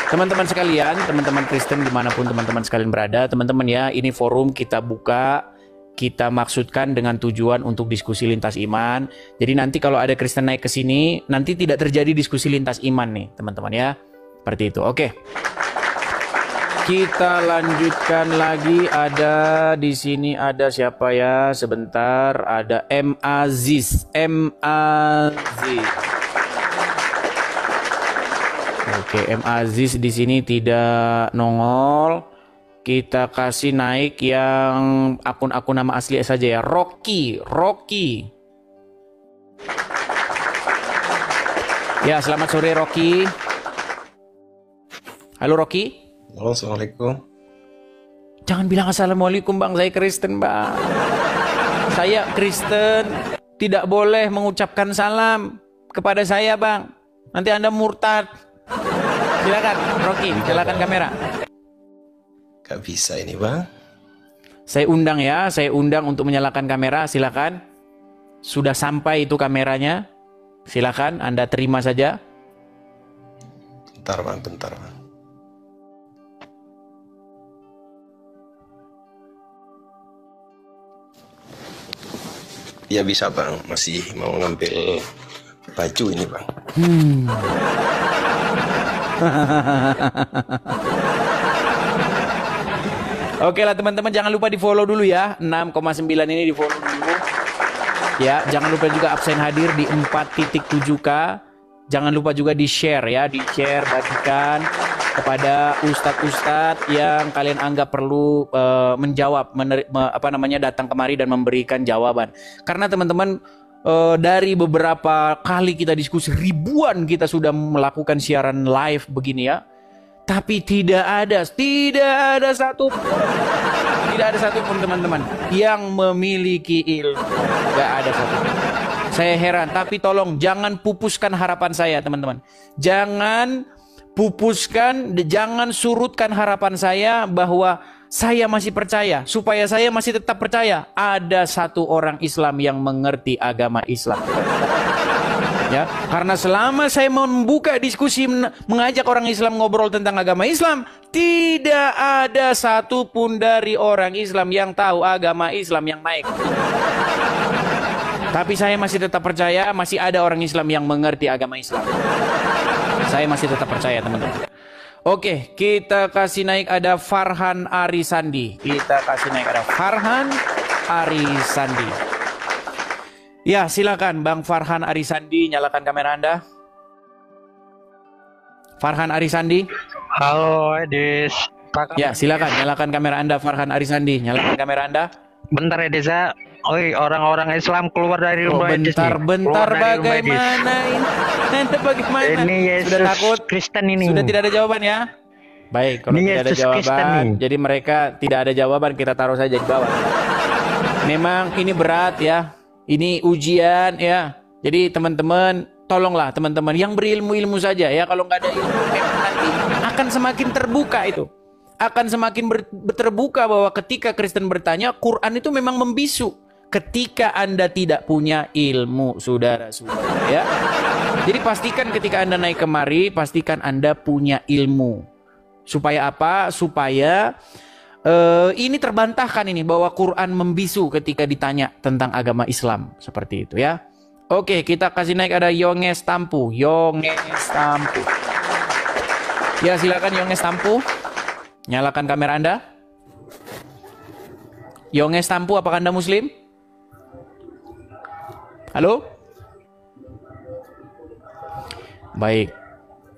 Teman-teman sekalian, teman-teman Kristen dimanapun teman-teman sekalian berada, teman-teman ya, ini forum kita buka. Kita maksudkan dengan tujuan untuk diskusi lintas iman. Jadi nanti kalau ada Kristen naik ke sini, nanti tidak terjadi diskusi lintas iman nih, teman-teman ya. Seperti itu. Oke. Kita lanjutkan lagi. Ada di sini ada siapa ya? Sebentar, ada M Aziz. Oke, M Aziz di sini tidak nongol. Kita kasih naik yang akun-akun nama asli saja ya. Rocky. Ya, selamat sore Rocky. Halo Rocky. Halo, assalamualaikum. Jangan bilang assalamualaikum Bang, saya Kristen Bang. Saya Kristen, tidak boleh mengucapkan salam kepada saya Bang. Nanti Anda murtad. Silakan Rocky, silakan kamera. Gak bisa ini Bang. Saya undang ya, saya undang untuk menyalakan kamera, silakan. Sudah sampai itu kameranya. Silakan, Anda terima saja. Bentar Bang. Ya bisa Bang, masih mau ngambil baju ini Bang. Oke lah teman-teman, jangan lupa di follow dulu ya. 6,9 ini di follow dulu. Ya, jangan lupa juga absen hadir di 4.7K. Jangan lupa juga di share ya, di share, bagikan kepada ustadz-ustadz yang kalian anggap perlu menjawab, datang kemari dan memberikan jawaban. Karena teman-teman dari beberapa kali kita diskusi, ribuan kita sudah melakukan siaran live begini ya. Tapi tidak ada satupun teman-teman yang memiliki ilmu. Gak ada satupun. Saya heran, tapi tolong jangan pupuskan harapan saya teman-teman. Jangan pupuskan, jangan surutkan harapan saya bahwa saya masih percaya. Supaya saya masih tetap percaya, ada satu orang Islam yang mengerti agama Islam. Ya, karena selama saya membuka diskusi mengajak orang Islam ngobrol tentang agama Islam, tidak ada satupun dari orang Islam yang tahu agama Islam yang baik. Tapi saya masih tetap percaya masih ada orang Islam yang mengerti agama Islam. Saya masih tetap percaya, teman-teman. Oke, kita kasih naik ada Farhan Arisandi. Kita kasih naik ada Farhan Arisandi. Ya, silakan Bang Farhan Arisandi, nyalakan kamera Anda. Farhan Arisandi. Halo, Edis. Ya, silakan nyalakan kamera Anda, Farhan Arisandi. Nyalakan kamera Anda. Bentar, Edis. Oi, orang-orang Islam keluar dari rumah Edis. Bentar, bagaimana ini? Nanti bagaimana? Ini Yesus sudah takut? Kristen ini. Sudah tidak ada jawaban ya? Baik, kalau Ini tidak ada Yesus Kristen jawaban, nih. jadi mereka tidak ada jawaban, kita taruh saja di bawah. Memang ini berat ya, ini ujian ya. Jadi teman-teman, tolonglah teman-teman yang berilmu-ilmu saja ya. Kalau nggak ada ilmu, memang nanti akan semakin terbuka itu. Akan semakin terbuka bahwa ketika Kristen bertanya, Quran itu memang membisu. Ketika Anda tidak punya ilmu, saudara-saudara ya. Jadi pastikan ketika Anda naik kemari, pastikan Anda punya ilmu. Supaya apa? Supaya ini terbantahkan ini bahwa Quran membisu ketika ditanya tentang agama Islam. Seperti itu ya. Oke, kita kasih naik ada Yonges Tampu. Yonges Tampu. Ya, silakan Yonges Tampu. Nyalakan kamera Anda. Yonges Tampu, apakah Anda Muslim? Halo? Baik.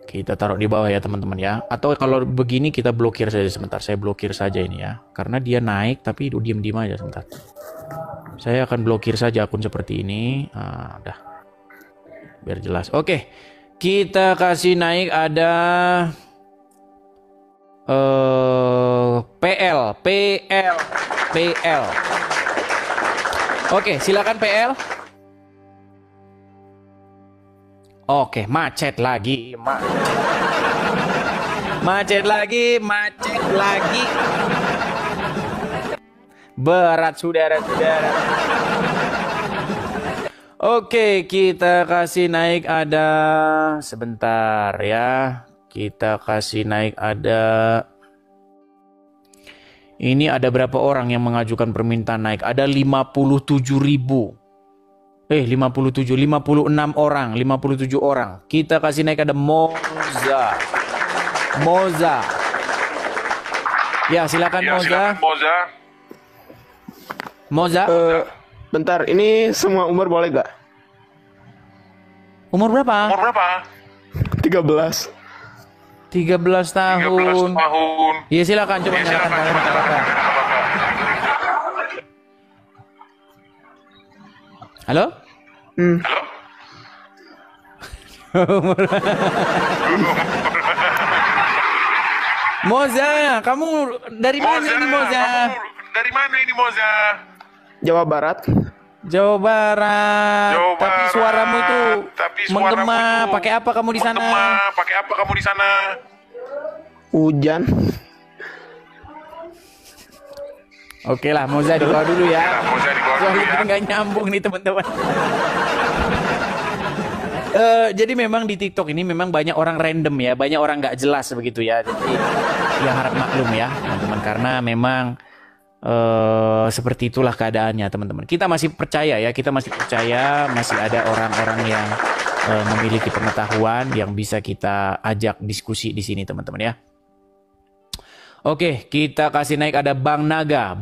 Kita taruh di bawah ya teman-teman ya. Atau kalau begini kita blokir saja sebentar. Saya blokir saja ini ya. Karena dia naik tapi diam-diam aja sebentar. Saya akan blokir saja akun seperti ini. Nah, udah. Biar jelas. Oke. Kita kasih naik ada PL. Oke, silakan PL. Oke, macet lagi. Macet lagi. Berat saudara-saudara. Oke, kita kasih naik ada sebentar ya. Kita kasih naik ada. Ini ada berapa orang yang mengajukan permintaan naik? Ada 57.000. 56 orang, 57 orang. Kita kasih naik ada Moza. Ya, silakan Ya, Moza. silakan, Moza. Bentar, ini semua umur boleh gak? Umur berapa? 13. 13 tahun. Iya, silakan coba nyalakan kamera. Halo? Halo? Moza, kamu dari mana ini Moza? Dari mana ini Moza? Jawa Barat. Jawa Barat. Tapi suaramu itu menggema. Pakai apa kamu di sana? Hujan. Oke lah, Moza di bawah dulu ya. Soalnya nggak nyambung nih teman-teman. Jadi memang di TikTok ini memang banyak orang random ya, banyak orang nggak jelas begitu ya. Jadi ya harap maklum ya teman-teman, karena memang seperti itulah keadaannya teman-teman. Kita masih percaya ya, masih ada orang-orang yang memiliki pengetahuan yang bisa kita ajak diskusi di sini teman-teman ya. Oke, kita kasih naik ada Bang Naga.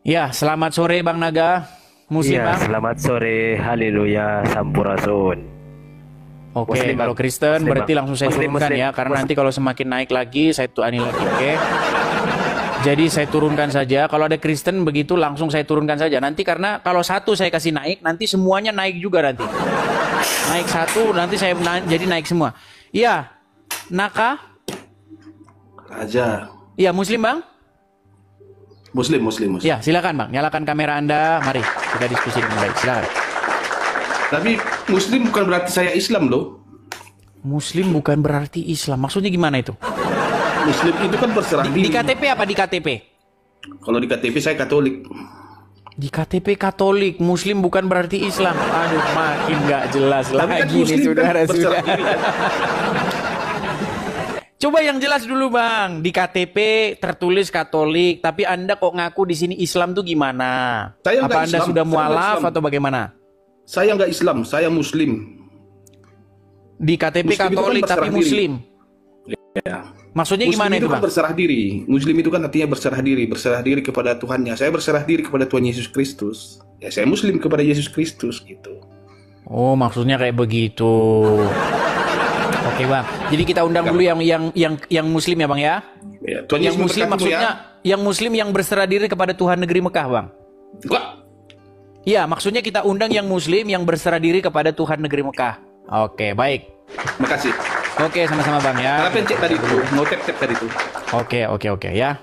Ya, selamat sore Bang Naga. Muslim, ya, Bang? Selamat sore. Haleluya, Sampurasun. Oke, Muslim, kalau Bang. Kristen Muslim, berarti Bang. langsung saya Muslim, turunkan Muslim. ya, karena nanti kalau semakin naik lagi saya tuani lagi, oke? Jadi saya turunkan saja. Kalau ada Kristen begitu langsung saya turunkan saja. Nanti karena kalau satu saya kasih naik, nanti semuanya naik juga nanti. Naik satu, nanti saya jadi naik semua. Iya, Naka? Aja. Iya, Muslim Bang? Muslim. Ya, silakan Bang. Nyalakan kamera Anda. Mari kita diskusi dengan baik. Silakan. Tapi Muslim bukan berarti saya Islam loh. Muslim bukan berarti Islam. Maksudnya gimana itu? Muslim itu kan berserah Di diri. KTP apa di KTP? Kalau di KTP saya Katolik. Di KTP Katolik, Muslim bukan berarti Islam. Aduh, makin nggak jelas Tapi kan lagi nih Muslim kan saudara-saudara. berserah diri, kan? Coba yang jelas dulu Bang. Di KTP tertulis Katolik, tapi Anda kok ngaku di sini Islam tuh gimana? Saya Apa nggak Anda Islam, sudah saya nggak mualaf Islam. atau bagaimana? Saya nggak Islam, saya Muslim. Di KTP Muslim itu kan Katolik tapi berserah diri. Muslim. Ya. Maksudnya Muslim gimana itu kan Bang? berserah diri. Muslim itu kan artinya berserah diri kepada Tuhannya. Saya berserah diri kepada Tuhan Yesus Kristus. Ya saya Muslim kepada Yesus Kristus gitu. Oh, maksudnya kayak begitu. Oke Bang. Jadi kita undang dulu yang Muslim ya Bang ya. Ya, Tuhan Yang Yesus Muslim memberkatimu maksudnya yang Muslim yang berserah diri kepada Tuhan negeri Mekah Bang. Enggak. Iya, maksudnya kita undang yang Muslim yang berserah diri kepada Tuhan negeri Mekah. Oke, baik. Makasih. Oke, sama-sama Bang ya. Karena pencet tadi itu, mau tap tadi itu. Oke ya.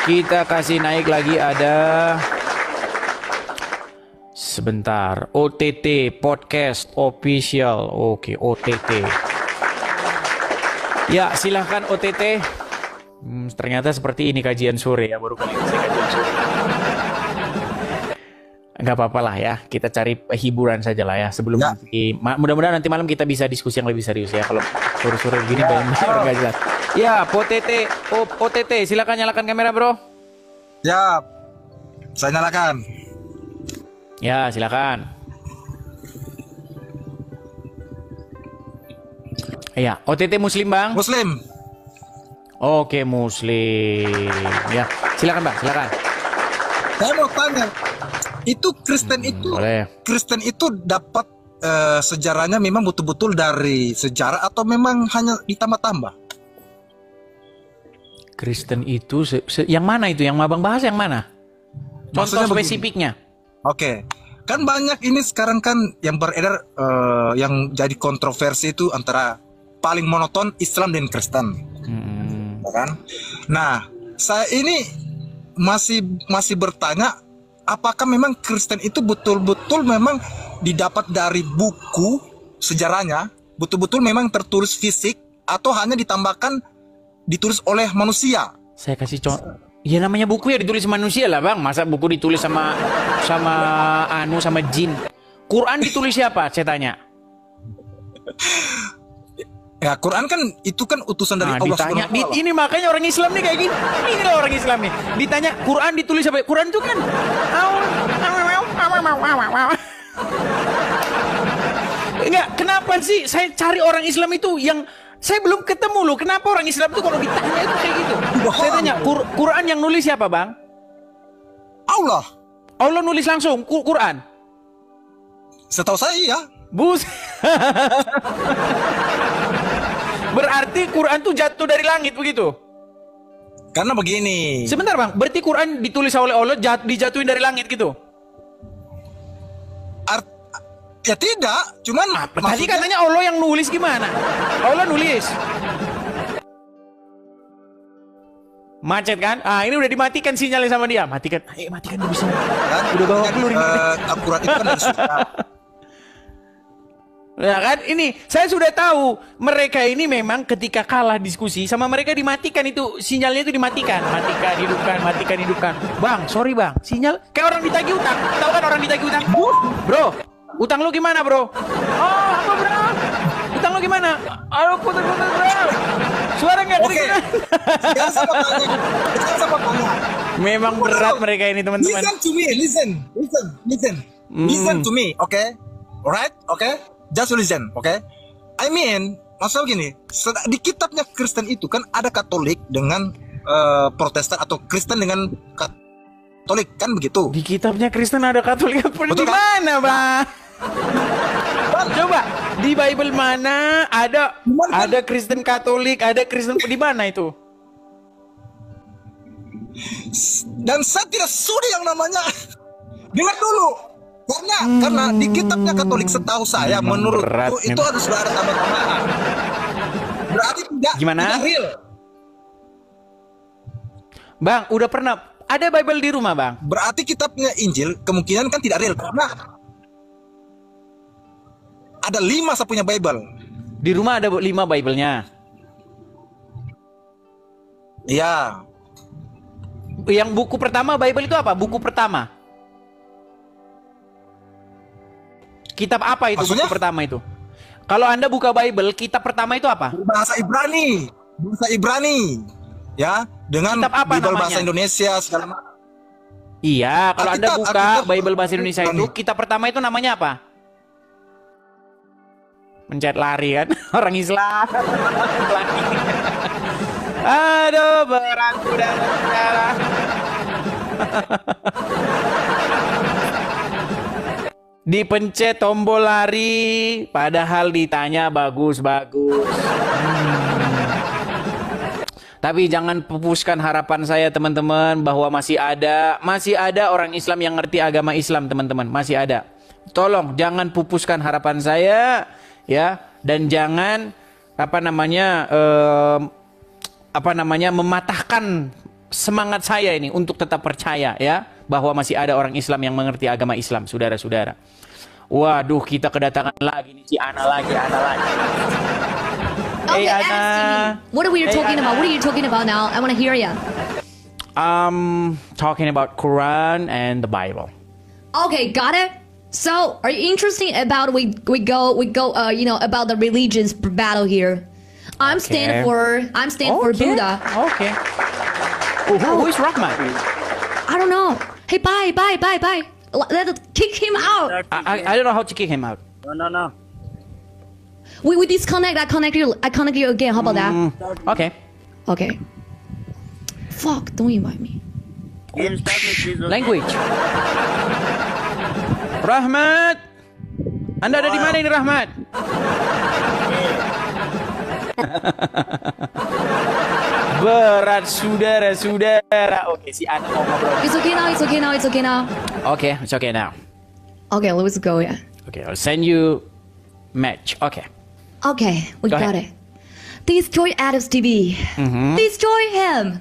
Kita kasih naik lagi ada sebentar. OTT Podcast Official. Oke, OTT. Ya, silahkan OTT. Ternyata seperti ini kajian sore ya, baru kali ini saya kajian sore. Nggak apa-apa lah ya, kita cari hiburan saja lah ya sebelum nanti. Mudah-mudahan nanti malam kita bisa diskusi yang lebih serius ya. Kalau sore-sore begini banyak nggak jelas. Ya, OTT, silakan nyalakan kamera bro. Ya, saya nyalakan. Ya, silakan. Ya, OTT Muslim Bang. Muslim. Oke, Muslim. Ya, silakan Bang, silakan. Saya mau tanya, itu Kristen itu, boleh. Kristen itu dapat sejarahnya memang betul-betul dari sejarah atau memang hanya ditambah-tambah? Kristen itu yang mana itu? Yang Abang bahas yang mana? Contoh Maksudnya spesifiknya. Oke. Kan banyak ini sekarang kan yang beredar yang jadi kontroversi itu antara paling monoton Islam dan Kristen. Ya kan? Nah, saya ini masih bertanya apakah memang Kristen itu betul-betul memang didapat dari buku sejarahnya, betul-betul memang tertulis fisik atau hanya ditambahkan ditulis oleh manusia? Saya kasih contoh. Ya namanya buku ya ditulis manusia lah Bang. Masa buku ditulis sama jin? Quran ditulis siapa? Saya tanya. Ya Quran kan itu kan utusan dari Allah ditanya, SWT. ini makanya orang Islam nih kayak gini. Ini loh orang Islam nih. Ditanya Quran ditulis siapa? Quran itu kan enggak, kenapa sih saya cari orang Islam itu yang saya belum ketemu loh. Kenapa orang Islam itu kalau ditanya itu kayak gitu? Saya tanya, Quran yang nulis siapa Bang? Allah. Allah nulis langsung Quran. Setahu saya iya. Berarti Quran tuh jatuh dari langit begitu? Karena begini. Sebentar Bang, berarti Quran ditulis oleh Allah dijatuhin dari langit gitu? Ya tidak, cuman tadi katanya Allah yang nulis gimana? Allah nulis. Macet kan? Ah, ini udah dimatikan sinyalnya sama dia. Matikan. Ayo matikan dulu bisa. Udah bawa keluar ini. Al-Quran itu kan dari surga. Nah kan ini saya sudah tahu mereka ini memang ketika kalah diskusi sama mereka dimatikan itu sinyalnya itu dimatikan, matikan hidupkan. Bang, sorry Bang, sinyal kayak orang ditagih utang. Tahu kan orang ditagih utang? Bro, utang lu gimana bro? Oh apa bro? Utang lu gimana? Aduh putar-putar bro. Suara nggak kedengeran. Sekarang sama tanya. Memang berat mereka ini teman-teman. Listen to me, listen to me, okay? Alright, okay? Just listen, okay? I mean, masalah gini, di kitabnya Kristen itu kan ada Katolik dengan Protestan atau Kristen dengan Katolik, kan begitu? Di kitabnya Kristen ada Katolik, betul, di mana, Bang? Coba di Bible mana ada Kristen Katolik, ada Kristen di mana itu? Dan saya tidak sudi yang namanya. Dengar dulu. Karena di kitabnya Katolik setahu saya menurutku itu harus ada tambahan. Berarti tidak real. Bang, udah pernah ada Bible di rumah, Bang? Berarti kitabnya Injil kemungkinan kan tidak real karena ada 5 saya punya Bible. Di rumah ada 5 Bible-nya. Iya. Yang buku pertama Bible itu apa? Buku pertama. Kitab apa itu? Maksudnya? Buku pertama itu? Kalau Anda buka Bible, kitab pertama itu apa? Bahasa Ibrani. bahasa Ibrani, ya, dengan Bible bahasa Indonesia segala macam. Iya, kalau Anda Alkitab, buka Alkitab. Bible bahasa Indonesia itu, kitab pertama itu namanya apa? Mencet lari kan, orang Islam. Lari. Aduh, berat saudara. Dipencet tombol lari, padahal ditanya bagus-bagus. Tapi jangan pupuskan harapan saya teman-teman bahwa masih ada orang Islam yang ngerti agama Islam teman-teman, masih ada. Tolong jangan pupuskan harapan saya ya, dan jangan mematahkan semangat saya ini untuk tetap percaya ya bahwa masih ada orang Islam yang mengerti agama Islam, saudara-saudara. Waduh, kita kedatangan lagi nih si Ana lagi. Okay, Hey Ana. what are we talking about? What are you talking about now? I want to hear you. Talking about Quran and the Bible. Okay, got it. So, are you interested about we go about the religions battle here? I'm standing for Buddha. Okay. Who is Rahman? I don't know. Hey, bye. Let's kick him out. I don't know how to kick him out. No. We disconnect. I connect you again. How about that? Okay. Okay. Fuck! Don't invite me. Language. Rahmat. Anda ada di mana ini Rahmat? Berat saudara. Oke, si Ana mau ngobrol. It's okay now. Okay, it's okay now. Okay, let's go. Yeah. Okay, I'll send you match. Okay. Okay, we Go got ahead. it. Destroy Adams TV. Destroy him.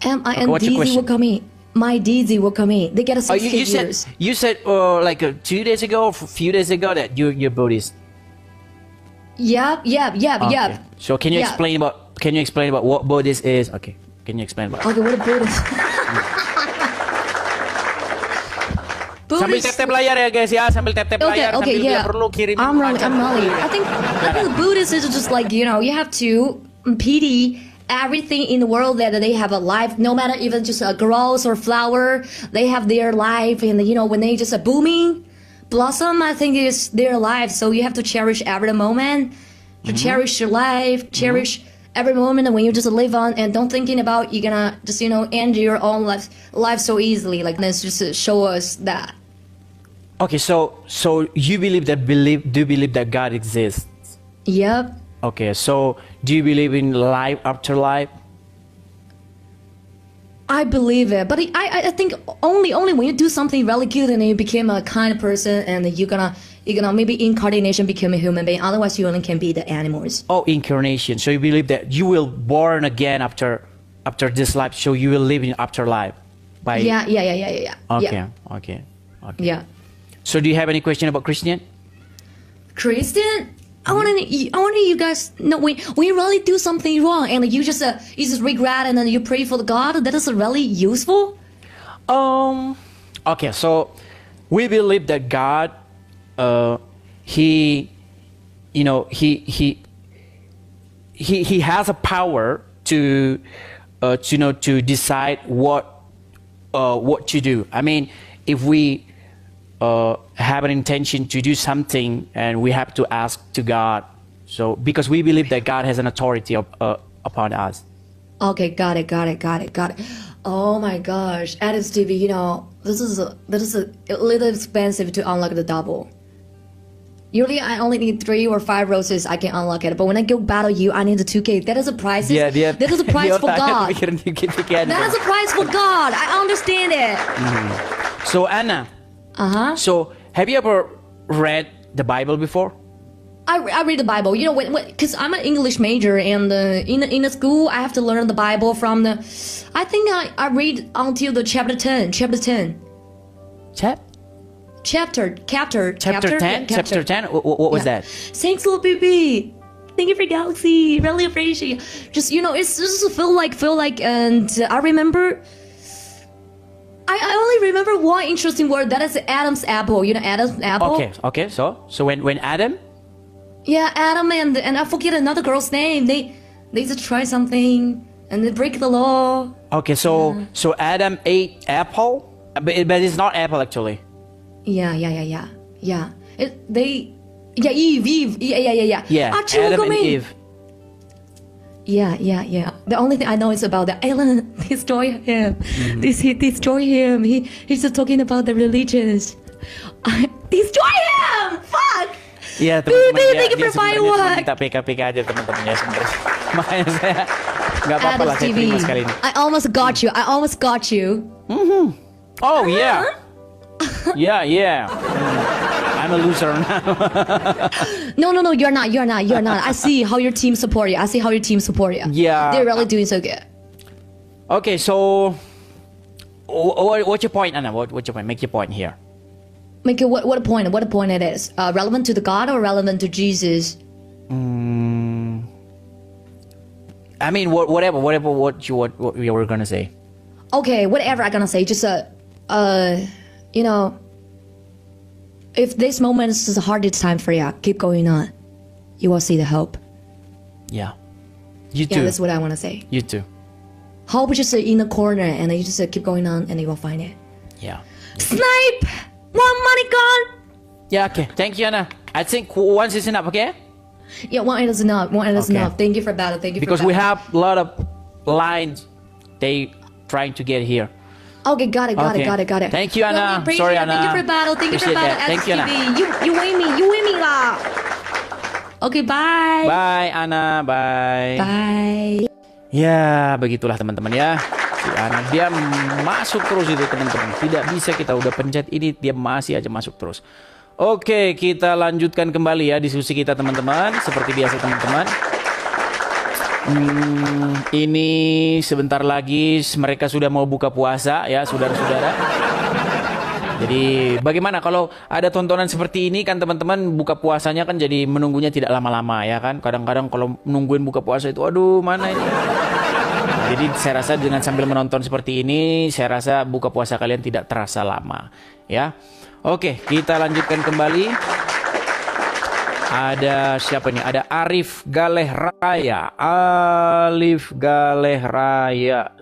Okay, what's your MINDZ question? will come in. My DZ will come in. They get a 60 years. You said like 2 days ago, a few days ago that you're Buddhist. Yep. Okay. So can you Yeah. explain about what Buddhist is? Okay. Can you explain about? Okay, what a Buddhist. Sambil tap-tap layar ya guys ya, sambil tap-tap layar sambil bila perlu kirim. I'm Molly. I think Buddhist is just like, you have to pity everything in the world that they have a life, no matter even just a grass or flower, they have their life, and when they just booming blossom, I think is their life. So you have to cherish every moment, to cherish your life, cherish every moment when you just live on, and don't thinking about you're gonna just end your own life so easily. Like this just to show us that. Okay, so you do you believe that God exists? Yep. Okay, so do you believe in life after life? I believe it, but I think only when you do something really good and you become a kind person, and you're gonna maybe incarnation become a human being. Otherwise, you only can be the animals. Oh, incarnation. So you believe that you will born again after this life, so you will live in afterlife. Yeah. Okay. Yeah. So do you have any question about Christian? Christian, I want you guys know when you really do something wrong and you just regret and then you pray for the God. That is really useful. Okay, so we believe that God, he has a power to decide what to do. I mean, if we have an intention to do something, and we have to ask to God. So because we believe that God has an authority upon us. Okay, got it. Oh my gosh, Adams TV, this is a little expensive to unlock the double. Usually I only need 3 or 5 roses, I can unlock it. But when I go battle you, I need the 2K. That is a price. That is a price for God. That is a price for God. I understand it. So Anna. So have you ever read the Bible before? I read the Bible. Because I'm an English major, and in the school I have to learn the Bible from the. I think I read until the chapter 10. Chapter 10. Chapter 10. Chapter 10. What was that? Thanks, little baby. Thank you for Galaxy. Really appreciate it. Just it's just feel like, and I remember. I only remember one interesting word. That is Adam's apple. Adam's apple. Okay. So when Adam. Yeah, Adam and I forget another girl's name. They just try something and they break the law. Okay, so Adam ate apple, but it's not apple actually. Yeah. Eve. Yeah. Yeah, Actually, Adam and Eve. Yeah. The only thing I know is about the Alan destroy him. He destroy him. He's just talking about the religions. Destroy him! Fuck! Iya teman-teman, Thank you dia for sebenarnya firework. cuma minta PK aja teman-teman ya sebenarnya. Makanya saya nggak apa-apa lah, saya terima sekali ini. I almost got you. Oh yeah. Yeah. I'm a loser now. No, you're not. I see how your team support you. Yeah. They're really doing so good. Okay, so what's your point, Anna? What's your point? Make your point here. Make it what a point it is. Relevant to the God or relevant to Jesus? I mean, whatever what you were gonna say. Okay, whatever I'm gonna say. Just you know, if this moment is the hardest time for you, keep going on. You will see the hope. Yeah. You Yeah, too. that's what I want to say. You too. Hope is just in the corner, and you just keep going on, and you will find it. Yeah. Snipe! One money gone! Yeah, okay. Thank you, Anna. I think once is enough, okay? Yeah, one is enough. Enough. Thank you for battle. Because we have a lot of lines they trying to get here. Okay, got it. Thank you, Anna. Well, Sorry, Anna. Thank you for battle. Appreciate that. Thank you, Anna. You win me lah. Okay, bye. Bye, Anna. Bye. Bye. Ya, begitulah teman-teman ya. Si Anna, dia masuk terus itu teman-teman. Tidak bisa kita udah pencet ini, dia masih aja masuk terus. Oke, kita lanjutkan kembali ya diskusi kita teman-teman. Seperti biasa teman-teman. Ini sebentar lagi mereka sudah mau buka puasa ya saudara-saudara. Jadi bagaimana kalau ada tontonan seperti ini kan teman-teman, buka puasanya kan jadi menunggunya tidak lama-lama ya kan. Kadang-kadang kalau nungguin buka puasa itu aduh mana ini. Nah, jadi saya rasa dengan sambil menonton seperti ini, saya rasa buka puasa kalian tidak terasa lama ya. Oke, kita lanjutkan kembali. Ada siapa nih? Ada Arif Galeh Raya.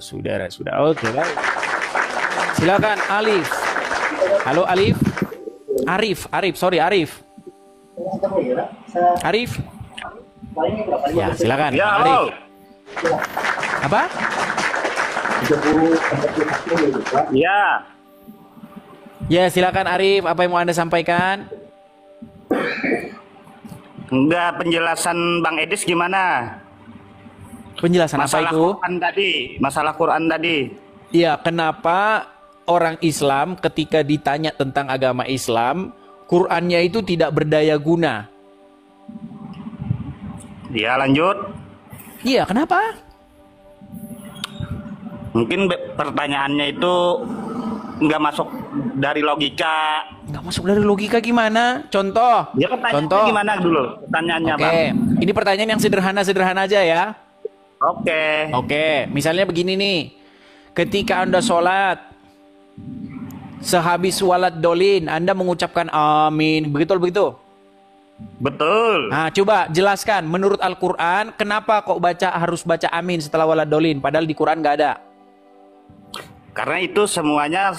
Saudara. Oke, baik. Silakan Alif. Halo Alif. Arif. Arif. Ya, silakan. Ya, Arif. halo. Apa? Ya. Ya, silakan Arif, apa yang mau Anda sampaikan? Enggak, penjelasan Bang Edis gimana? Penjelasan masalah apa itu? Masalah Quran tadi. Iya, kenapa orang Islam ketika ditanya tentang agama Islam, Qurannya itu tidak berdaya guna? Ya, lanjut. Iya, kenapa? Mungkin pertanyaannya itu nggak masuk dari logika. Nggak masuk dari logika gimana? Contoh. Ya, pertanyaannya gimana dulu? Pertanyaannya, Oke, Bang. ini pertanyaan yang sederhana aja ya. Oke, misalnya begini nih. Ketika Anda sholat, sehabis walat dolin, Anda mengucapkan amin. Begitu? Betul. Nah, coba jelaskan menurut Al-Quran, kenapa kok harus baca amin setelah walat dolin, padahal di Quran nggak ada? Karena itu semuanya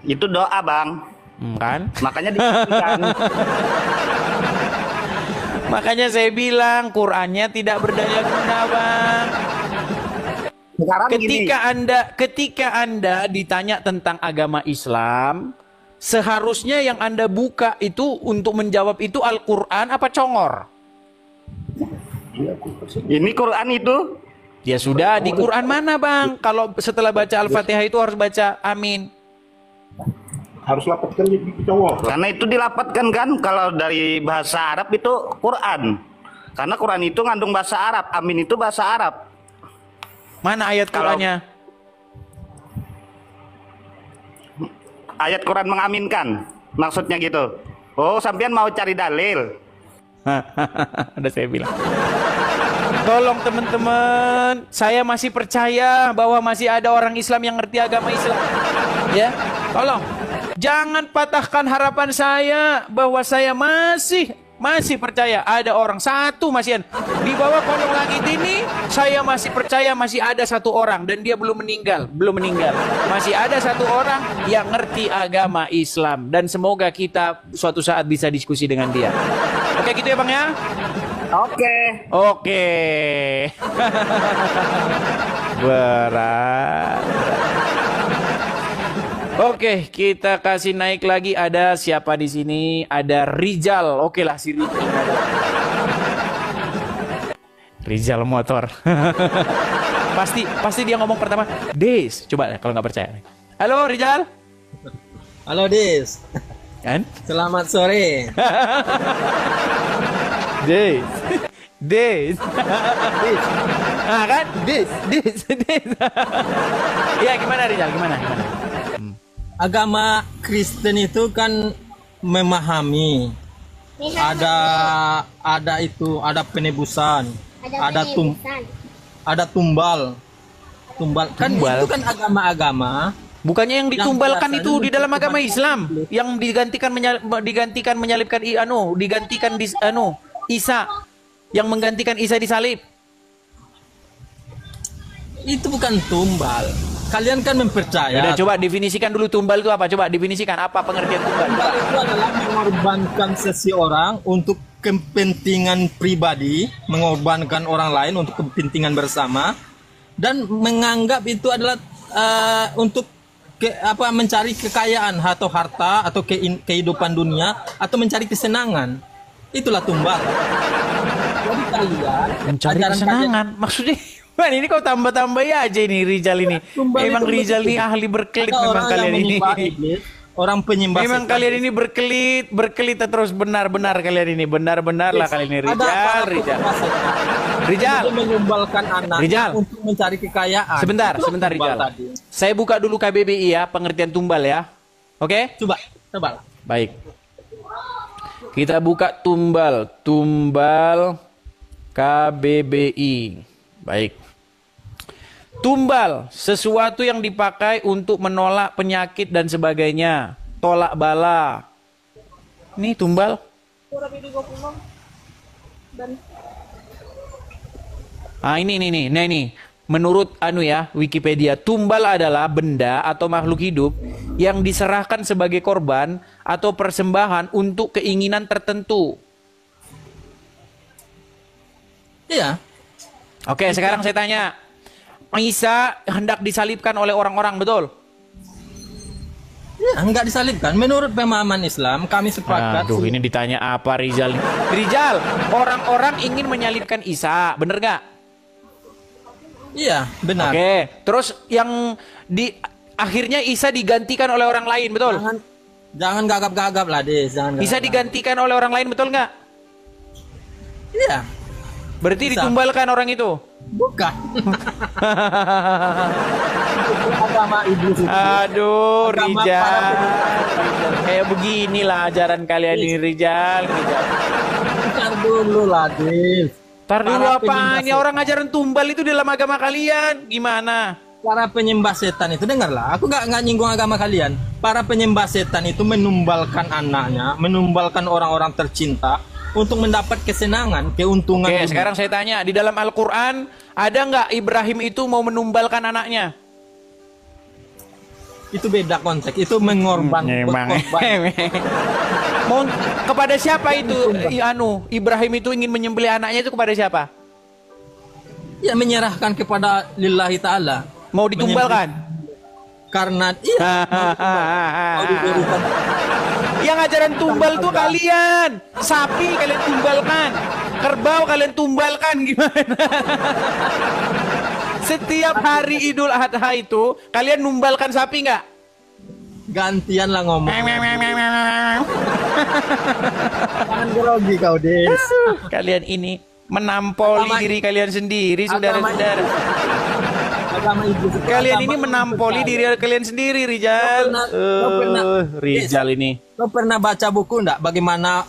itu doa, Bang. Kan? Makanya disebutkan. Makanya saya bilang Qurannya tidak berdaya guna, Bang. Sekarang Ketika Anda ditanya tentang agama Islam, seharusnya yang Anda buka itu untuk menjawab itu Al-Quran apa congor? Ini Quran itu? Ya sudah, di Quran mana Bang? Kalau setelah baca Al-Fatihah itu harus baca amin. Harus lapatkan di congor. Karena itu dilapatkan kan, kalau dari bahasa Arab itu Quran. Karena Quran itu ngandung bahasa Arab, amin itu bahasa Arab. Mana ayat Qurannya? Ayat Quran mengaminkan, maksudnya gitu. Oh, sampean mau cari dalil? Ada saya bilang. Tolong teman-teman, saya masih percaya bahwa masih ada orang Islam yang ngerti agama Islam. Ya, tolong. Jangan patahkan harapan saya bahwa saya masih masih percaya ada orang satu Masian di bawah kolong langit ini. Saya masih percaya masih ada satu orang dan dia belum meninggal. Masih ada satu orang yang ngerti agama Islam dan semoga kita suatu saat bisa diskusi dengan dia. Oke gitu ya Bang ya. Oke. Berat. Oke, kita kasih naik lagi. Ada siapa di sini? Ada Rizal. Oke lah si Rizal. Rizal motor. pasti dia ngomong pertama, Des. Coba kalau nggak percaya. Halo Rizal. Halo Des. Kan? Selamat sore. Des. Ah kan? Des. Ya gimana Rizal? Gimana? Agama Kristen itu kan memahami ada penebusan, ada tumbal kan itu kan agama-agama. Bukannya yang ditumbalkan itu di dalam agama Islam yang digantikan menyalibkan Isa, yang menggantikan Isa disalib. Itu bukan tumbal. Kalian kan mempercaya. Udah, coba definisikan dulu tumbal itu apa? Coba definisikan apa pengertian tumbal. Tumbal itu adalah mengorbankan seseorang untuk kepentingan pribadi, mengorbankan orang lain untuk kepentingan bersama, dan menganggap itu adalah untuk mencari kekayaan atau harta atau kehidupan dunia atau mencari kesenangan. Itulah tumbal. Jadi kalian mencari kesenangan maksudnya. Man, ini kau tambah-tambah ya aja ini Rizal ini. Emang Rizal ini ahli berkelit memang kalian ini. Orang penyembah. Memang kalian ini berkelit terus benar-benar kalian ini. Benar-benar lah kalian ini Rizal. Menyumbalkan anak untuk mencari kekayaan. Sebentar Rizal. Saya buka dulu KBBI ya, pengertian tumbal ya. Oke? Coba. Baik. Kita buka tumbal KBBI. Baik. Tumbal, sesuatu yang dipakai untuk menolak penyakit dan sebagainya. Tolak bala. Ini tumbal. Ini. Menurut Wikipedia, tumbal adalah benda atau makhluk hidup yang diserahkan sebagai korban atau persembahan untuk keinginan tertentu. Iya. Oke, sekarang saya tanya. Isa hendak disalibkan oleh orang-orang, betul? Ya, enggak disalibkan. Menurut pemahaman Islam, kami sepakat. Aduh, ini ditanya apa Rizal? Rizal, orang-orang ingin menyalibkan Isa, bener nggak? Iya, benar. Oke, terus yang akhirnya Isa digantikan oleh orang lain, betul? Jangan gagap-gagap lah, Des. Isa digantikan oleh orang lain, betul nggak? Iya. Berarti ditumbalkan orang itu? Bukan. Agama iblis itu. Aduh, Rizal. Kayak beginilah ajaran kalian ini, Rizal. Ntar dulu lah, Des. Ntar dulu apa? Ini orang ajaran tumbal itu dalam agama kalian. Gimana? Para penyembah setan itu, dengarlah. Aku nggak nyinggung agama kalian. Para penyembah setan itu menumbalkan anaknya, menumbalkan orang-orang tercinta untuk mendapat kesenangan, keuntungan. Oke, sekarang saya tanya, di dalam Al-Quran ada nggak Ibrahim itu mau menumbalkan anaknya? Itu beda konteks, itu mengorbankan. Mau kepada siapa itu? Ibrahim itu ingin menyembelih anaknya itu kepada siapa? Ya, menyerahkan kepada lillahi ta'ala. Mau ditumbalkan? Karena yang ajaran tumbal tuh kalian. Sapi kalian tumbalkan, kerbau kalian tumbalkan, gimana? Setiap hari Idul Adha itu kalian numbalkan sapi nggak? Gantian lah ngomong. Jangan grogi kau, Des. Kalian ini menampoli diri kalian sendiri, saudara-saudara. Kalian ini menampoli diri kalian sendiri, Rizal. Rizal ini. Lo pernah baca buku enggak bagaimana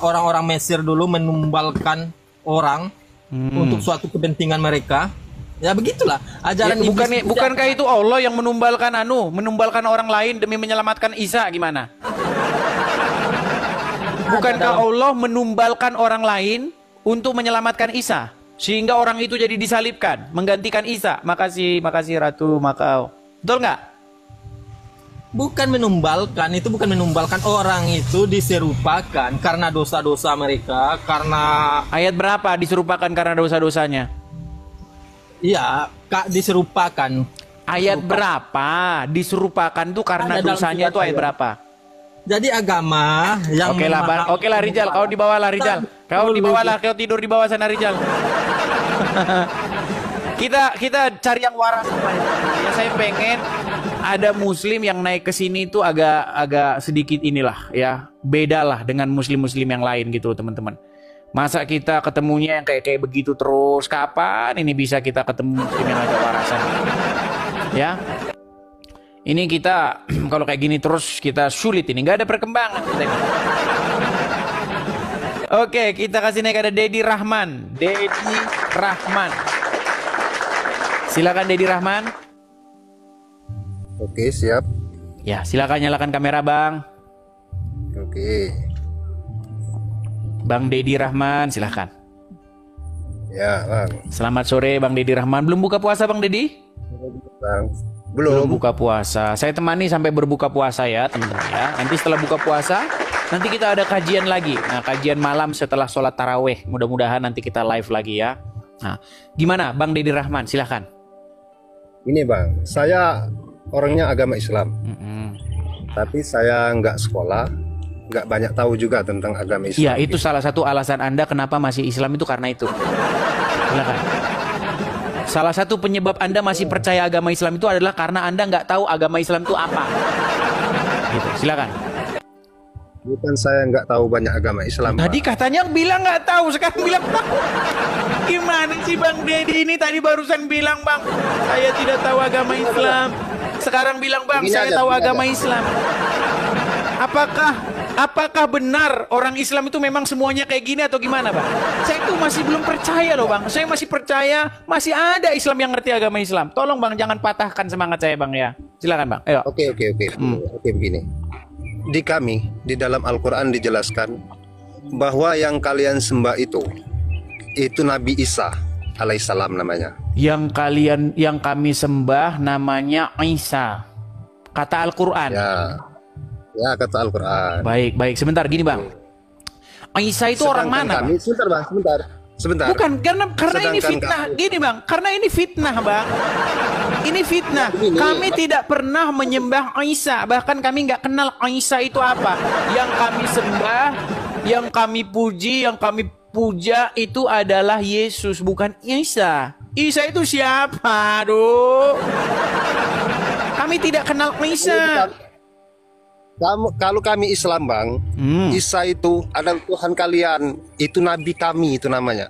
orang-orang Mesir dulu menumbalkan orang untuk suatu kepentingan mereka? Ya begitulah ajaran iblis. Bukankah itu Allah yang menumbalkan orang lain demi menyelamatkan Isa, gimana? bukankah Allah menumbalkan orang lain untuk menyelamatkan Isa? Sehingga orang itu jadi disalibkan, menggantikan Isa. Makasih Ratu Makau. Betul nggak? Bukan menumbalkan, itu bukan menumbalkan, orang itu diserupakan karena dosa-dosa mereka, karena... Ayat berapa diserupakan karena dosa-dosanya? Iya, Kak, diserupakan. Ayat berapa diserupakan tuh karena dosanya tuh ayat berapa? Jadi agama yang... Oke lah Rijal, kau di bawah lah Rijal. Kau di bawah lah, kau tidur di bawah sana Rijal. kita cari yang waras. Ya, saya pengen ada muslim yang naik ke sini itu agak sedikit inilah ya, beda lah dengan muslim-muslim yang lain gitu teman-teman. Masa kita ketemunya yang kayak begitu terus, kapan ini bisa kita ketemu muslim yang agak warasan? Ya. Ini kita kalau kayak gini terus kita sulit ini, nggak ada perkembangan kita ini. Oke, kita kasih naik ada Dedi Rahman. Silakan Dedi Rahman. Oke, siap. Ya, silakan nyalakan kamera, Bang. Oke. Bang Dedi Rahman, silakan. Ya, Bang. Selamat sore, Bang Dedi Rahman. Belum buka puasa, Bang Dedi? Bang, belum buka puasa. Saya temani sampai berbuka puasa ya, teman-teman ya. Nanti setelah buka puasa, nanti kita ada kajian lagi. Nah, kajian malam setelah sholat taraweh. Mudah-mudahan nanti kita live lagi ya. Nah, gimana, Bang Dedi Rahman? Silakan. Ini, Bang, saya orangnya agama Islam, tapi saya nggak sekolah, nggak banyak tahu juga tentang agama Islam. Iya, itu salah satu alasan Anda kenapa masih Islam itu karena itu. Silakan. Salah satu penyebab Anda masih percaya agama Islam itu adalah karena Anda nggak tahu agama Islam itu apa. Gitu, silakan. Bukan saya nggak tahu banyak agama Islam. Tadi katanya bilang nggak tahu, sekarang bilang tahu. Gimana sih Bang Dedi ini tadi barusan bilang Bang, saya tidak tahu agama Islam. Sekarang bilang Bang, saya tahu agama Islam. Apakah benar orang Islam itu memang semuanya kayak gini atau gimana Bang? Saya itu masih belum percaya loh Bang. Saya masih percaya masih ada Islam yang ngerti agama Islam. Tolong Bang, jangan patahkan semangat saya Bang ya. Silakan Bang. Ayo. Oke, begini. Di dalam Al-Quran dijelaskan bahwa yang kalian sembah itu Nabi Isa alaihissalam namanya. Yang kami sembah namanya Isa. Kata Al-Quran. Ya, kata Al-Quran. Baik. Sebentar gini Bang. Isa itu orang mana? Sebentar Bang, sebentar. Bukan, karena ini fitnah. Gini Bang, karena ini fitnah Bang. Ini fitnah. Kami tidak pernah menyembah Isa. Bahkan kami nggak kenal Isa itu apa. Yang kami sembah, yang kami puji, yang kami puja itu adalah Yesus, bukan Isa. Isa itu siapa? Aduh. Kami tidak kenal Isa. Kalau kami Islam Bang, Isa itu adalah Tuhan kalian, itu Nabi kami, itu namanya.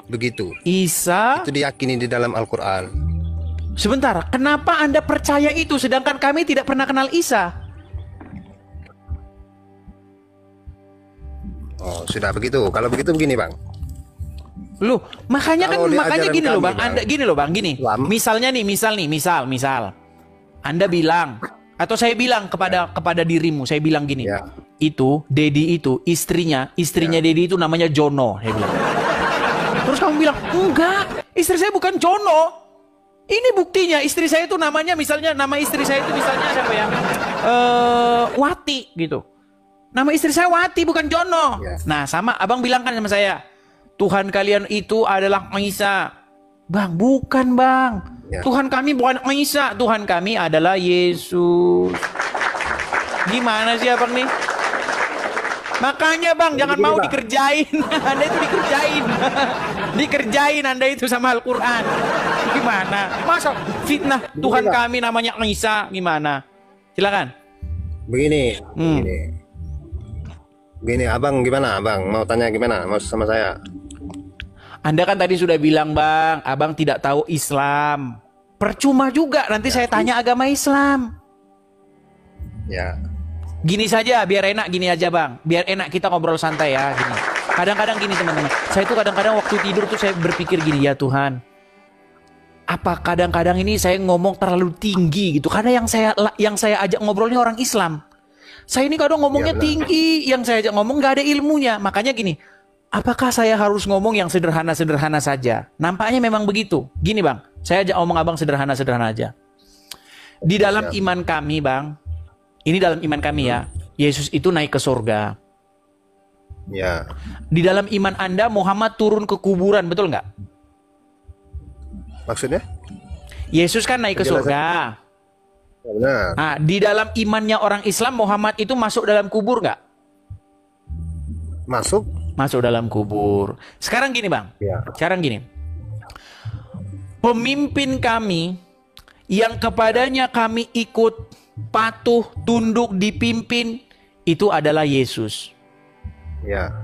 Begitu. Isa itu diyakini di dalam Al-Quran. Sebentar, kenapa Anda percaya itu sedangkan kami tidak pernah kenal Isa? Oh, sudah begitu. Kalau begitu begini Bang. Loh, makanya gini loh Bang. Anda gini loh Bang, gini. Islam. Misalnya nih, misal. Anda bilang atau saya bilang kepada dirimu, saya bilang gini. Itu Dedi itu istrinya Dedi itu namanya Jono, saya bilang. Terus kamu bilang, "Enggak, istri saya bukan Jono." Ini buktinya, istri saya itu namanya nama istri saya itu misalnya siapa ya? Wati gitu. Nama istri saya Wati bukan Jono. Nah, sama Abang bilang kan sama saya, Tuhan kalian itu adalah Isa. Bang, bukan Bang. Tuhan kami bukan Isa, Tuhan kami adalah Yesus. Gimana sih Abang nih? Makanya Bang, jangan mau dikerjain. Anda itu dikerjain. Dikerjain Anda itu sama Al-Quran. Gimana? Masa fitnah Tuhan kami namanya Isa? Gimana? Silakan. Begini. Begini, Abang gimana? Abang mau tanya gimana? Mau sama saya? Anda kan tadi sudah bilang Bang, Abang tidak tahu Islam. Percuma juga, nanti saya tanya agama Islam. Ya. Gini saja, biar enak gini aja Bang. Biar enak kita ngobrol santai ya. Gini. Kadang-kadang gini teman-teman. Saya tuh kadang-kadang waktu tidur tuh saya berpikir gini, ya Tuhan. Apa kadang-kadang ini saya ngomong terlalu tinggi gitu? Karena yang saya ajak ngobrolnya orang Islam. Saya ini kadang ngomongnya tinggi, yang saya ajak ngomong nggak ada ilmunya. Makanya gini, apakah saya harus ngomong yang sederhana-sederhana saja? Nampaknya memang begitu. Gini Bang, saya ajak ngomong abang sederhana-sederhana aja. Di dalam iman kami Bang, ini dalam iman kami ya, Yesus itu naik ke surga. Ya. Di dalam iman Anda, Muhammad turun ke kuburan, betul nggak? Maksudnya? Yesus kan naik ke surga. Benar. Nah, di dalam imannya orang Islam, Muhammad itu masuk dalam kubur nggak? Masuk. Masuk dalam kubur. Sekarang gini Bang. Ya. Sekarang gini. Pemimpin kami yang kepadanya kami ikut, patuh, tunduk, dipimpin, itu adalah Yesus. Ya.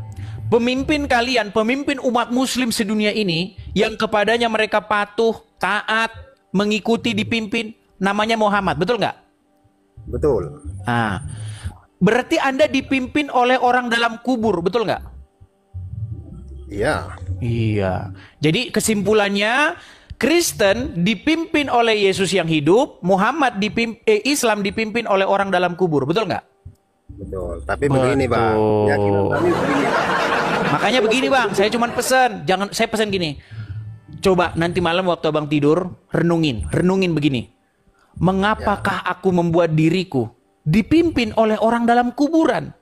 Pemimpin kalian, pemimpin umat muslim sedunia ini, yang kepadanya mereka patuh, taat, mengikuti, dipimpin, namanya Muhammad, betul nggak? Betul. Nah, berarti Anda dipimpin oleh orang dalam kubur, betul nggak? Iya. Iya. Jadi kesimpulannya, Kristen dipimpin oleh Yesus yang hidup, Muhammad Islam dipimpin oleh orang dalam kubur, betul nggak? Betul. Tapi begini Bang, keyakinan kami begini. Makanya begini Bang, saya cuma pesan, saya pesan gini. Coba nanti malam waktu Abang tidur, renungin begini. Mengapakah aku membuat diriku dipimpin oleh orang dalam kuburan?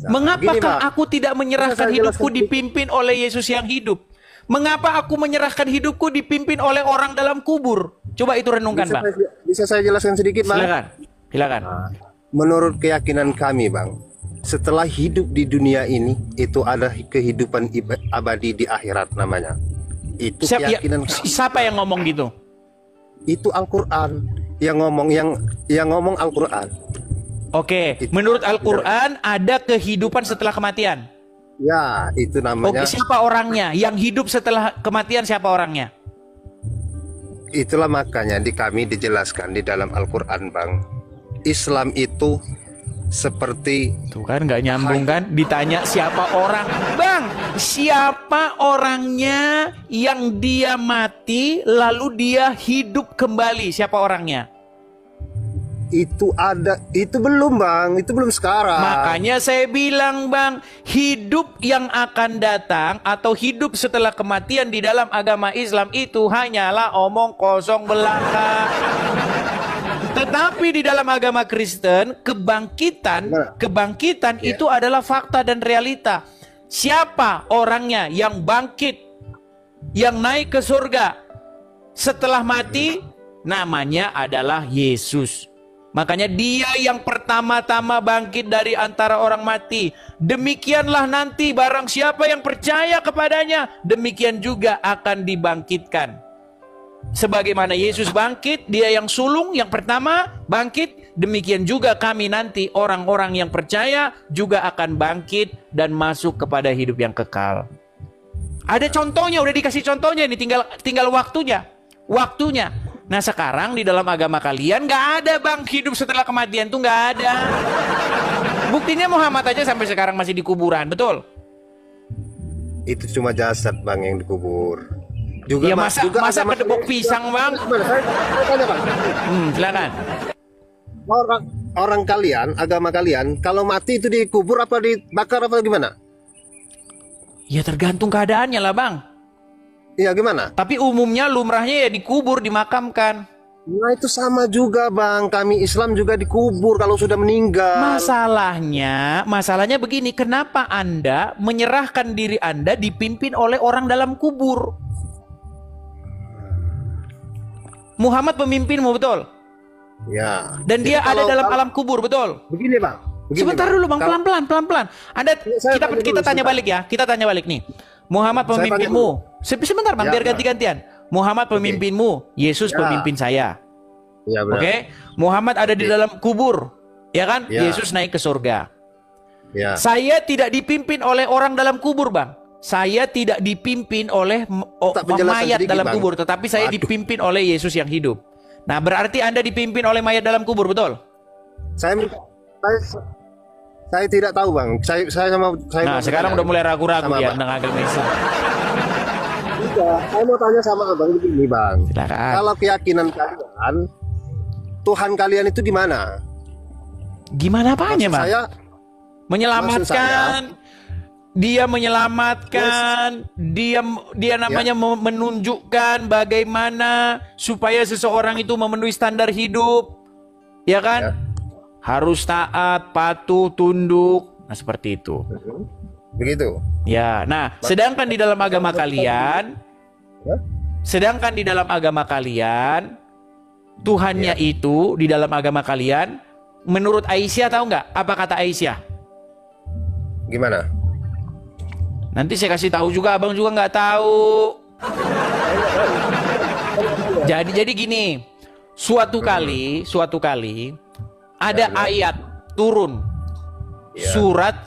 Mengapakah aku tidak menyerahkan hidupku dipimpin oleh Yesus yang hidup? Mengapa aku menyerahkan hidupku dipimpin oleh orang dalam kubur? Coba itu renungkan Bang. Bisa saya jelaskan sedikit Bang? Silakan. Menurut keyakinan kami Bang, setelah hidup di dunia ini, itu ada kehidupan abadi di akhirat namanya. Itu keyakinan siapa yang ngomong gitu? Itu Al-Quran yang ngomong Al-Quran. Oke, menurut Al-Quran ada kehidupan setelah kematian. Ya, itu namanya. Oke, siapa orangnya? Yang hidup setelah kematian siapa orangnya? Itulah makanya kami dijelaskan di dalam Al-Quran Bang. Islam itu seperti, tuh kan nggak nyambung kan? Ditanya siapa orang, Bang, siapa orangnya yang dia mati lalu dia hidup kembali? Siapa orangnya? Itu belum Bang, itu belum sekarang. Makanya saya bilang Bang, hidup yang akan datang atau hidup setelah kematian di dalam agama Islam itu hanyalah omong kosong belaka. Tetapi di dalam agama Kristen, kebangkitan itu adalah fakta dan realita. Siapa orangnya yang bangkit, yang naik ke surga setelah mati? Namanya adalah Yesus. Makanya dia yang pertama-tama bangkit dari antara orang mati. Demikianlah nanti barang siapa yang percaya kepadanya, demikian juga akan dibangkitkan. Sebagaimana Yesus bangkit, dia yang sulung yang pertama bangkit, demikian juga kami nanti orang-orang yang percaya juga akan bangkit dan masuk kepada hidup yang kekal. Ada contohnya, udah dikasih contohnya ini, tinggal waktunya. Nah sekarang di dalam agama kalian nggak ada Bang, hidup setelah kematian tuh nggak ada. Buktinya Muhammad aja sampai sekarang masih di kuburan, betul? Itu cuma jasad Bang yang dikubur. Juga ya masa kedebok pisang Bang. Saya tanya Bang. Silakan. Orang kalian, agama kalian, kalau mati itu dikubur apa dibakar apa gimana? Ya tergantung keadaannya lah Bang. Iya gimana? Tapi umumnya lumrahnya ya dikubur, dimakamkan. Nah itu sama juga Bang, kami Islam juga dikubur kalau sudah meninggal. Masalahnya begini, kenapa Anda menyerahkan diri Anda dipimpin oleh orang dalam kubur? Muhammad pemimpinmu, betul? Ya. Dan dia ada dalam alam kubur, betul? Begini Bang. Sebentar dulu Bang, pelan-pelan. Kita tanya balik ya. Kita tanya balik nih. Muhammad pemimpinmu. Sebentar Bang, biar ganti-gantian. Muhammad pemimpinmu, Yesus pemimpin saya. Ya, Oke. Muhammad ada di dalam kubur, ya kan? Yesus naik ke surga. Ya. Saya tidak dipimpin oleh orang dalam kubur, Bang. Saya tidak dipimpin oleh mayat dalam kubur, tetapi saya dipimpin oleh Yesus yang hidup. Nah, berarti Anda dipimpin oleh mayat dalam kubur, betul? Saya tidak tahu Bang. Saya sekarang udah mulai ragu-ragu ya tentang agama Islam. Saya mau tanya sama Abang begini Bang. Silakan. Kalau keyakinan kalian, Tuhan kalian itu di mana? Gimana apanya, Bang? Menyelamatkan. Dia menyelamatkan, dia namanya menunjukkan bagaimana supaya seseorang itu memenuhi standar hidup, ya kan? Harus taat, patuh, tunduk, nah seperti itu. Begitu. Ya, nah, sedangkan di dalam agama kalian, Tuhannya itu di dalam agama kalian, menurut Aisyah tahu nggak? Apa kata Aisyah? Gimana? Nanti saya kasih tahu juga, abang juga nggak tahu. Jadi gini, suatu kali ada ayat turun, surat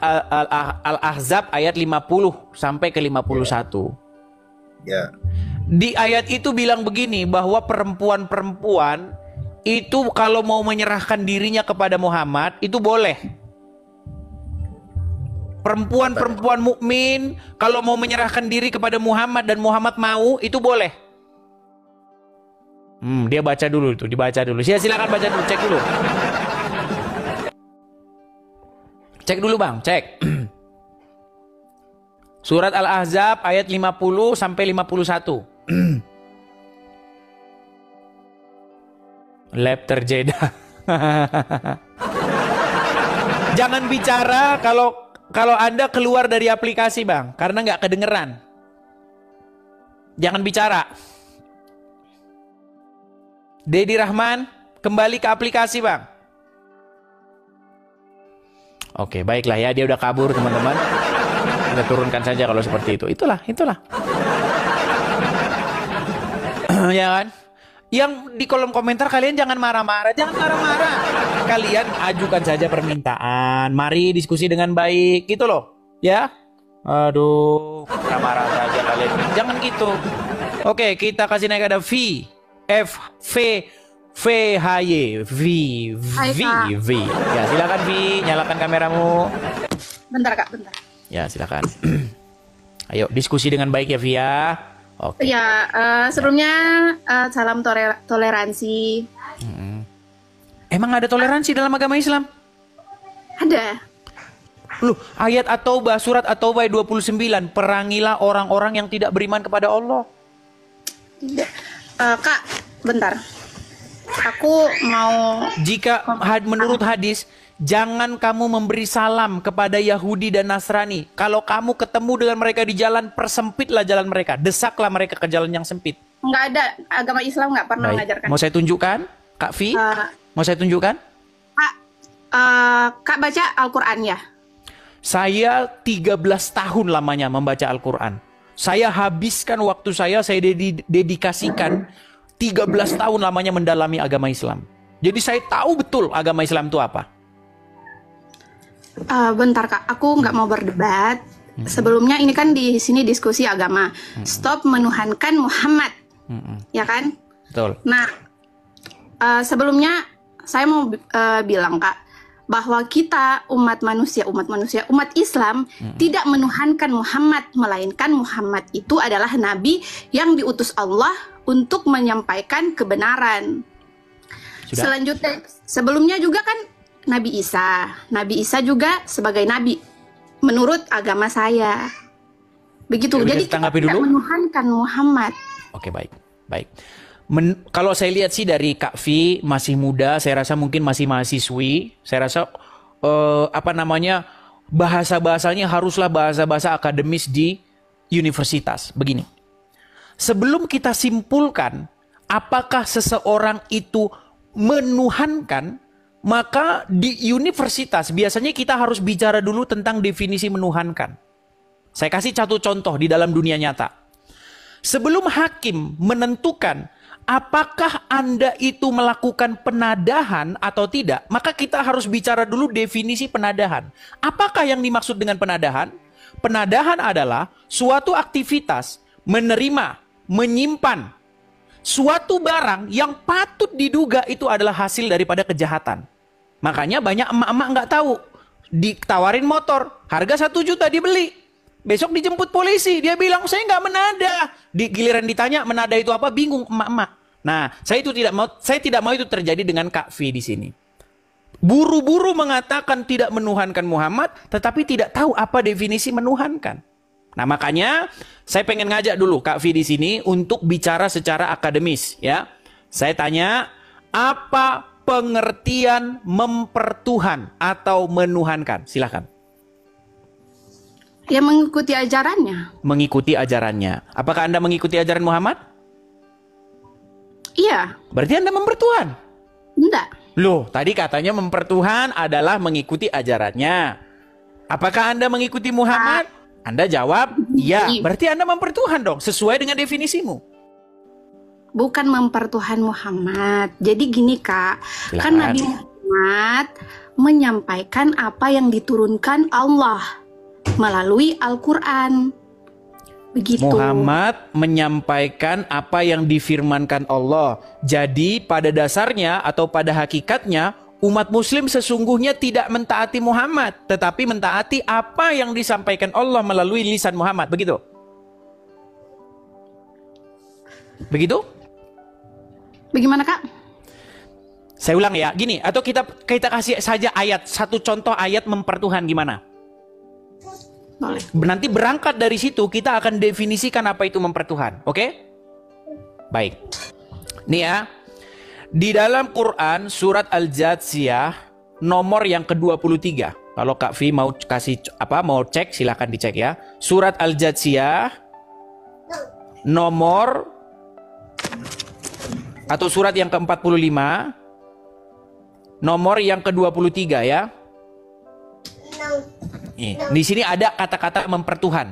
Al-Ahzab ayat 50 sampai ke 51. Ya. Di ayat itu bilang begini, bahwa perempuan-perempuan itu kalau mau menyerahkan dirinya kepada Muhammad itu boleh. Perempuan-perempuan mukmin kalau mau menyerahkan diri kepada Muhammad dan Muhammad mau, itu boleh. Dia baca dulu itu, dibaca dulu. Silakan baca dulu, cek dulu. Cek dulu, Bang, cek. Surat Al-Ahzab ayat 50 sampai 51. Lab terjeda. Jangan bicara kalau Anda keluar dari aplikasi, Bang, karena nggak kedengeran. Jangan bicara. Dedi Rahman, kembali ke aplikasi, Bang. Oke, baiklah ya, dia udah kabur, teman-teman. Kita turunkan saja kalau seperti itu. Itulah. Ya kan? Yang di kolom komentar kalian jangan marah-marah, Kalian ajukan saja permintaan, mari diskusi dengan baik, gitu loh, ya. Aduh, marah-marah saja kalian, jangan gitu. Oke, kita kasih naik ada V, F, V, H, Y, V. Ya, silakan V, nyalakan kameramu. Bentar, Kak, bentar. Ya, silakan. Ayo diskusi dengan baik ya, V ya. Oke. Ya, sebelumnya salam toleransi. Emang ada toleransi dalam agama Islam? Ada. Loh, ayat At-Taubah, surat At-Taubah 29, perangilah orang-orang yang tidak beriman kepada Allah. Tidak. Kak, bentar. Aku mau... Jika menurut hadis, jangan kamu memberi salam kepada Yahudi dan Nasrani. Kalau kamu ketemu dengan mereka di jalan, persempitlah jalan mereka. Desaklah mereka ke jalan yang sempit. Nggak ada. Agama Islam nggak pernah mengajarkan. Mau saya tunjukkan, Kak V? Mau saya tunjukkan? Kak baca Al-Quran ya? Saya 13 tahun lamanya membaca Al-Quran. Saya habiskan waktu saya dedikasikan 13 tahun lamanya mendalami agama Islam. Jadi saya tahu betul agama Islam itu apa. Bentar, Kak, aku nggak mau berdebat. Sebelumnya ini kan di sini diskusi agama. Stop menuhankan Muhammad, ya kan? Betul. Nah, sebelumnya saya mau bilang, Kak, bahwa kita umat Islam tidak menuhankan Muhammad, melainkan Muhammad itu adalah nabi yang diutus Allah untuk menyampaikan kebenaran. Sudah. Selanjutnya, sebelumnya juga kan Nabi Isa juga sebagai nabi menurut agama saya. Begitu. Jadi kita tidak menuhankan Muhammad. Oke, baik. Kalau saya lihat sih dari Kak V masih muda, saya rasa mungkin masih mahasiswi. Saya rasa bahasa-bahasanya haruslah bahasa-bahasa akademis di universitas. Begini. Sebelum kita simpulkan apakah seseorang itu menuhankan, maka di universitas biasanya kita harus bicara dulu tentang definisi menuhankan. Saya kasih satu contoh di dalam dunia nyata. Sebelum hakim menentukan apakah Anda itu melakukan penadahan atau tidak, maka kita harus bicara dulu definisi penadahan. Apakah yang dimaksud dengan penadahan? Penadahan adalah suatu aktivitas menerima, menyimpan suatu barang yang patut diduga itu adalah hasil daripada kejahatan. Makanya banyak emak-emak nggak tahu. Ditawarin motor, harga 1 juta dibeli. Besok dijemput polisi, dia bilang saya nggak menada. Di giliran ditanya menada itu apa, bingung emak-emak. Nah, saya tidak mau itu terjadi dengan Kak V di sini. Buru-buru mengatakan tidak menuhankan Muhammad, tetapi tidak tahu apa definisi menuhankan. Nah, makanya saya pengen ngajak dulu Kak Vi di sini untuk bicara secara akademis, ya. Saya tanya, apa pengertian mempertuhan atau menuhankan? Silahkan. Ya, mengikuti ajarannya. Mengikuti ajarannya. Apakah Anda mengikuti ajaran Muhammad? Iya. Berarti Anda mempertuhan? Enggak. Loh, tadi katanya mempertuhan adalah mengikuti ajarannya. Apakah Anda mengikuti Muhammad? Anda jawab, iya. Berarti Anda mempertuhan dong, sesuai dengan definisimu. Bukan mempertuhan Muhammad. Jadi gini Kak, Silahkan. kan Nabi Muhammad menyampaikan apa yang diturunkan Allah melalui Al-Quran. Begitu. Muhammad menyampaikan apa yang difirmankan Allah. Jadi pada dasarnya atau pada hakikatnya umat muslim sesungguhnya tidak mentaati Muhammad, tetapi mentaati apa yang disampaikan Allah melalui lisan Muhammad. Begitu? Begitu? Bagaimana Kak? Saya ulang ya, gini, atau kita kasih saja ayat, satu contoh ayat mempertuhan gimana? Boleh. Nanti berangkat dari situ kita akan definisikan apa itu mempertuhan, oke? Baik. Nih ya, di dalam Quran surat Al-Jathiyah nomor yang ke-23. Kalau Kak Vi mau kasih mau cek silahkan dicek ya. Surat Al-Jathiyah nomor atau surat yang ke-45 nomor yang ke-23 ya. Di sini ada kata-kata mempertuhan.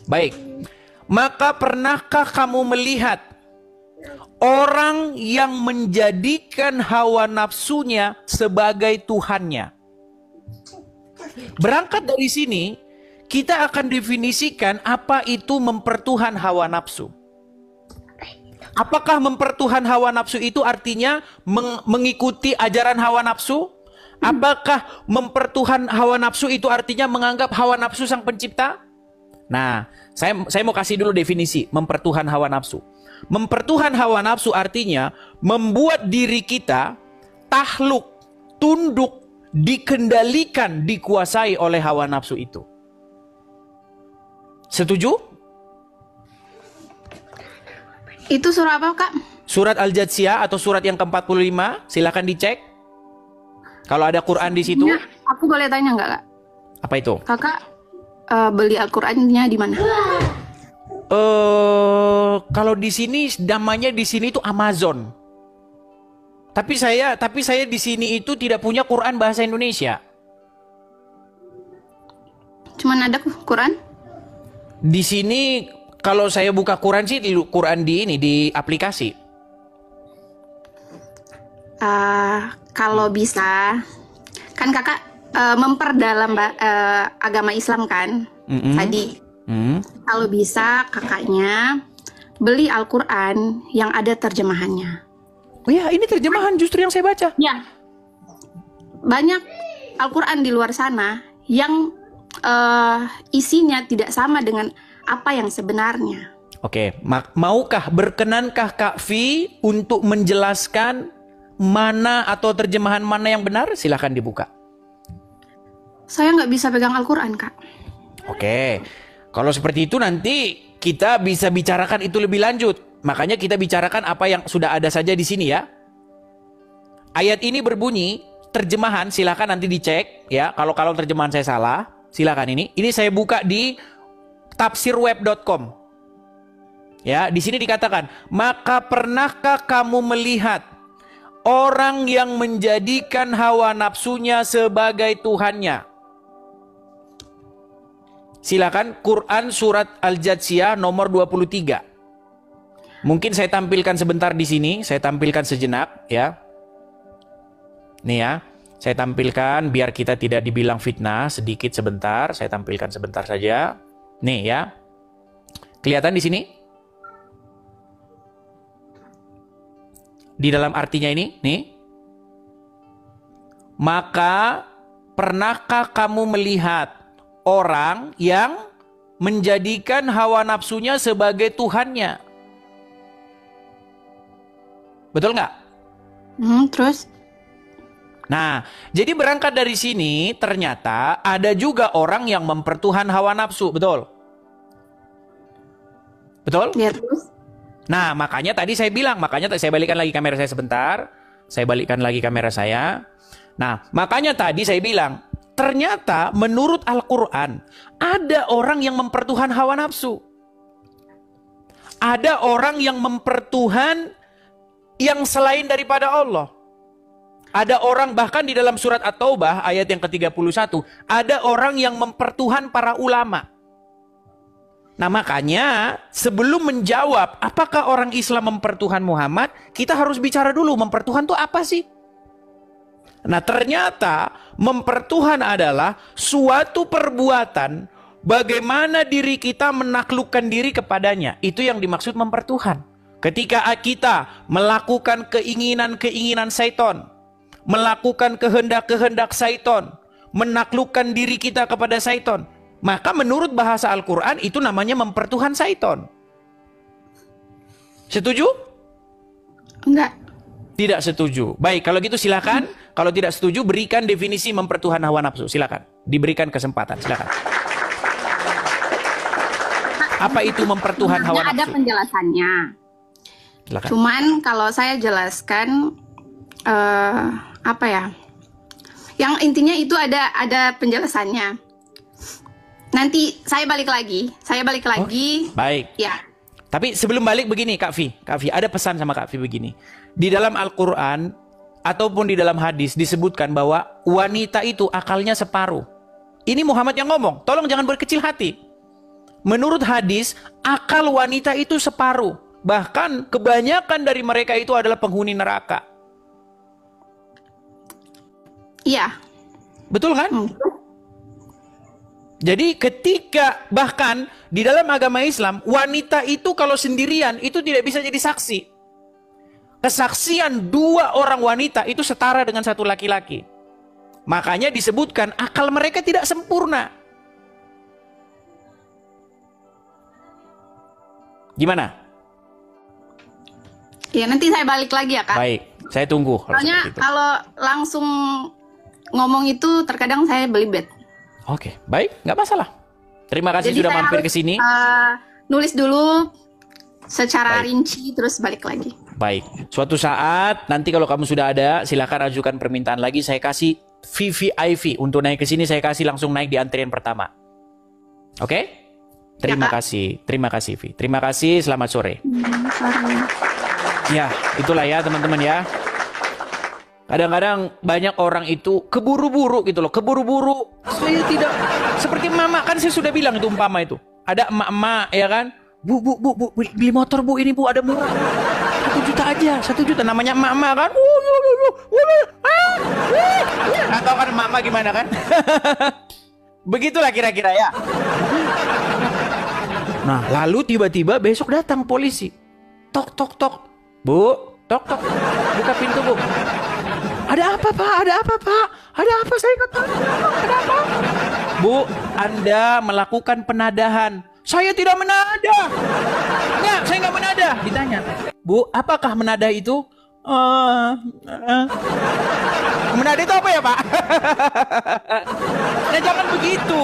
Baik. Maka pernahkah kamu melihat orang yang menjadikan hawa nafsunya sebagai Tuhannya? Berangkat dari sini, kita akan definisikan apa itu mempertuhan hawa nafsu. Apakah mempertuhan hawa nafsu itu artinya mengikuti ajaran hawa nafsu? Apakah mempertuhan hawa nafsu itu artinya menganggap hawa nafsu sang pencipta? Nah, saya mau kasih dulu definisi mempertuhan hawa nafsu. Mempertuhan hawa nafsu artinya membuat diri kita takluk, tunduk, dikendalikan, dikuasai oleh hawa nafsu itu. Setuju? Itu surah apa Kak? Surat Al-Jathiyah atau surat yang ke-45, silakan dicek. Kalau ada Quran di situ. Ya, aku boleh tanya nggak Kak? Apa itu? Kakak beli Al-Qur'annya di mana? Kalau di sini namanya di sini itu Amazon. Tapi saya di sini itu tidak punya Quran bahasa Indonesia. Cuman ada Quran? Di sini kalau saya buka Quran sih di Quran di aplikasi. Kalau bisa, kan kakak memperdalam agama Islam kan tadi. Kalau bisa kakaknya beli Al-Quran yang ada terjemahannya. Oh ya, ini terjemahan justru yang saya baca. Ya, banyak Al-Quran di luar sana yang isinya tidak sama dengan apa yang sebenarnya. Oke, berkenankah Kak Vi untuk menjelaskan mana atau terjemahan mana yang benar? Silahkan dibuka. Saya nggak bisa pegang Al-Quran, Kak. Oke, kalau seperti itu nanti kita bisa bicarakan itu lebih lanjut. Makanya kita bicarakan apa yang sudah ada saja di sini ya. Ayat ini berbunyi, terjemahan silakan nanti dicek ya. Kalau terjemahan saya salah, silakan ini. Ini saya buka di tafsirweb.com. Ya, di sini dikatakan, maka pernahkah kamu melihat orang yang menjadikan hawa nafsunya sebagai Tuhannya? Silakan Quran surat Al-Jathiyah nomor 23. Mungkin saya tampilkan sebentar di sini, saya tampilkan sejenak ya. Nih ya, saya tampilkan biar kita tidak dibilang fitnah, sedikit sebentar, saya tampilkan sebentar saja. Nih ya. Kelihatan di sini? Di dalam artinya ini, nih. Maka pernahkah kamu melihat orang yang menjadikan hawa nafsunya sebagai Tuhannya? Betul nggak? Terus? Nah, jadi berangkat dari sini ternyata ada juga orang yang mempertuhan hawa nafsu, betul? Betul? Ya, terus? Nah, makanya tadi saya bilang, makanya saya balikkan lagi kamera saya sebentar. Saya balikkan lagi kamera saya. Nah, makanya tadi saya bilang, ternyata menurut Al-Quran, ada orang yang mempertuhan hawa nafsu. Ada orang yang mempertuhan yang selain daripada Allah. Ada orang bahkan di dalam surat At-Taubah ayat yang ke-31, ada orang yang mempertuhan para ulama. Nah makanya sebelum menjawab apakah orang Islam mempertuhan Muhammad, kita harus bicara dulu mempertuhan itu apa sih? Nah ternyata mempertuhan adalah suatu perbuatan bagaimana diri kita menaklukkan diri kepadanya. Itu yang dimaksud mempertuhan. Ketika kita melakukan keinginan-keinginan syaitan, melakukan kehendak-kehendak syaitan, menaklukkan diri kita kepada syaitan, maka menurut bahasa Al-Quran itu namanya mempertuhan syaitan. Setuju? Enggak. Tidak setuju. Baik, kalau gitu silakan. Kalau tidak setuju, berikan definisi mempertuhan hawa nafsu. Silakan. Diberikan kesempatan. Silakan. Apa itu mempertuhan hawa nafsu? Ada penjelasannya. Silakan. Cuman kalau saya jelaskan, apa ya? Yang intinya itu ada penjelasannya. Nanti saya balik lagi. Oh, baik. Ya. Tapi sebelum balik begini, Kak Vi, ada pesan sama Kak Vi begini. Di dalam Al-Quran ataupun di dalam hadis disebutkan bahwa wanita itu akalnya separuh. Ini Muhammad yang ngomong. Tolong jangan berkecil hati. Menurut hadis, akal wanita itu separuh. Bahkan kebanyakan dari mereka itu adalah penghuni neraka. Iya. Betul kan? Jadi ketika bahkan di dalam agama Islam, wanita itu kalau sendirian itu tidak bisa jadi saksi. Kesaksian 2 orang wanita itu setara dengan 1 laki-laki. Makanya disebutkan akal mereka tidak sempurna. Gimana? Ya nanti saya balik lagi ya Kak. Baik, saya tunggu. Soalnya kalau langsung ngomong itu terkadang saya belibet. Oke, baik, nggak masalah. Terima kasih Jadi sudah saya mampir harus, ke sini. Nulis dulu secara Baik. rinci terus balik lagi. Baik, suatu saat nanti kalau kamu sudah ada, silakan ajukan permintaan lagi. Saya kasih VVIP untuk naik ke sini. Saya kasih langsung naik di antrian pertama. Oke? Terima kasih, Vi. Terima kasih. Selamat sore. Ya, itulah ya teman-teman ya. Kadang-kadang banyak orang itu keburu-buru gitu loh, keburu-buru. Saya tidak seperti mama, kan saya sudah bilang itu umpama itu. Ada emak-emak ya kan, bu, beli motor bu, ini bu ada murah. 1 juta aja, 1 juta namanya emak-emak kan. Atau kan emak-emak gimana kan? Begitulah kira-kira ya. Nah, lalu tiba-tiba besok datang polisi. Tok, tok, tok. Bu, tok, tok. Buka pintu bu. Ada apa pak? Ada apa pak? Ada apa? Saya nggak tahu. Ada apa? Bu, Anda melakukan penadahan. Saya tidak menadah. Enggak, saya nggak menadah. Ditanya, Bu, apakah menadah itu? Menadah itu apa ya pak? Nah jangan begitu.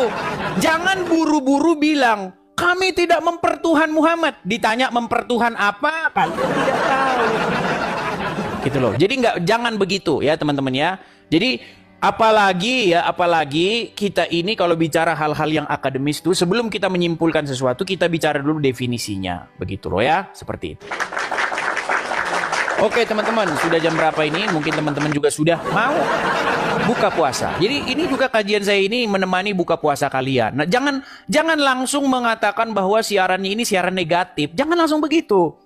Jangan buru-buru bilang kami tidak mempertuhan Muhammad. Ditanya mempertuhan apa? Kalian tidak tahu. Gitu loh. Jadi jangan begitu ya teman-teman ya. Jadi apalagi kita ini kalau bicara hal-hal yang akademis itu sebelum kita menyimpulkan sesuatu kita bicara dulu definisinya. Begitu loh ya, seperti itu. Oke teman-teman, sudah jam berapa ini? Mungkin teman-teman juga sudah mau buka puasa. Jadi ini juga kajian saya ini menemani buka puasa kalian. Nah, jangan langsung mengatakan bahwa siarannya ini siaran negatif. Jangan langsung begitu.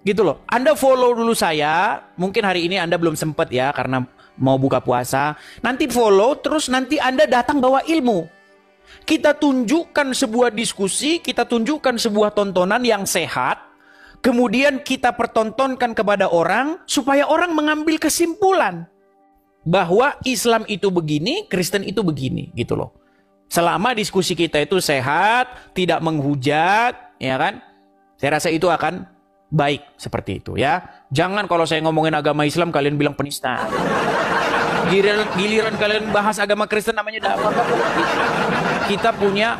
Gitu loh. Anda follow dulu saya. Mungkin hari ini Anda belum sempat ya karena mau buka puasa. Nanti follow terus nanti Anda datang bawa ilmu. Kita tunjukkan sebuah diskusi, kita tunjukkan sebuah tontonan yang sehat. Kemudian kita pertontonkan kepada orang supaya orang mengambil kesimpulan bahwa Islam itu begini, Kristen itu begini, gitu loh. Selama diskusi kita itu sehat, tidak menghujat, ya kan? Saya rasa itu akan baik seperti itu ya. Jangan kalau saya ngomongin agama Islam kalian bilang penista. Giliran kalian bahas agama Kristen namanya tidak apa-apa. Kita punya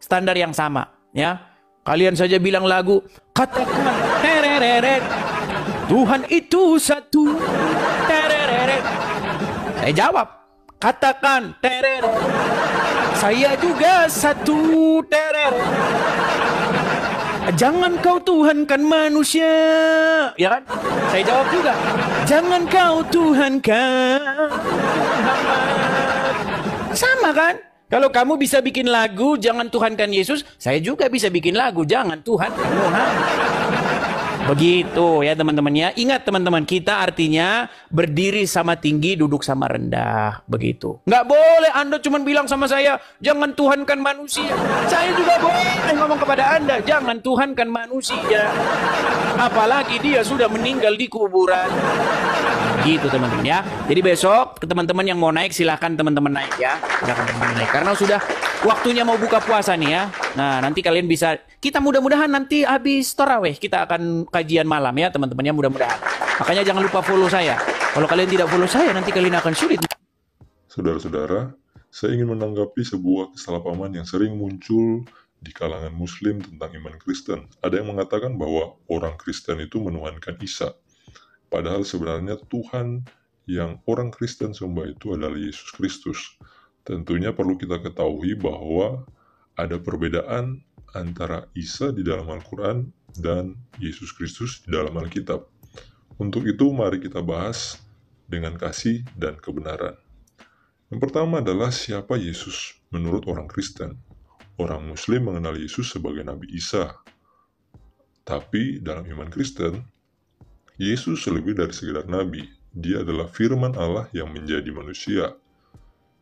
standar yang sama, ya. Kalian saja bilang lagu, katakan tereret, Tuhan itu satu, tereret. Saya jawab, katakan tereret, saya juga satu, tereret. Jangan kau tuhankan manusia, ya kan? Saya jawab juga, jangan kau tuhankan Muhammad. Sama kan? Kalau kamu bisa bikin lagu jangan tuhankan Yesus, saya juga bisa bikin lagu jangan tuhankan Muhammad. Begitu ya teman-teman ya. Ingat teman-teman, kita artinya berdiri sama tinggi, duduk sama rendah. Begitu. Nggak boleh Anda cuma bilang sama saya, jangan tuhankan manusia. Saya juga boleh ngomong kepada Anda, jangan tuhankan manusia. Apalagi dia sudah meninggal di kuburan. Gitu teman-teman ya. Jadi besok ke teman-teman yang mau naik silahkan teman-teman naik ya. Silahkan teman-teman naik. Karena sudah waktunya mau buka puasa nih ya. Nah nanti kalian bisa, kita mudah-mudahan nanti habis tarawih kita akan kajian malam ya teman-teman ya, mudah-mudahan. Makanya jangan lupa follow saya. Kalau kalian tidak follow saya nanti kalian akan sulit. Saudara-saudara, saya ingin menanggapi sebuah kesalahpahaman yang sering muncul di kalangan Muslim tentang iman Kristen. Ada yang mengatakan bahwa orang Kristen itu menuhankan Isa. Padahal sebenarnya Tuhan yang orang Kristen sembah itu adalah Yesus Kristus. Tentunya perlu kita ketahui bahwa ada perbedaan antara Isa di dalam Al-Quran dan Yesus Kristus di dalam Alkitab. Untuk itu mari kita bahas dengan kasih dan kebenaran. Yang pertama adalah siapa Yesus menurut orang Kristen. Orang Muslim mengenal Yesus sebagai Nabi Isa. Tapi dalam iman Kristen, Yesus lebih dari sekedar Nabi. Dia adalah firman Allah yang menjadi manusia.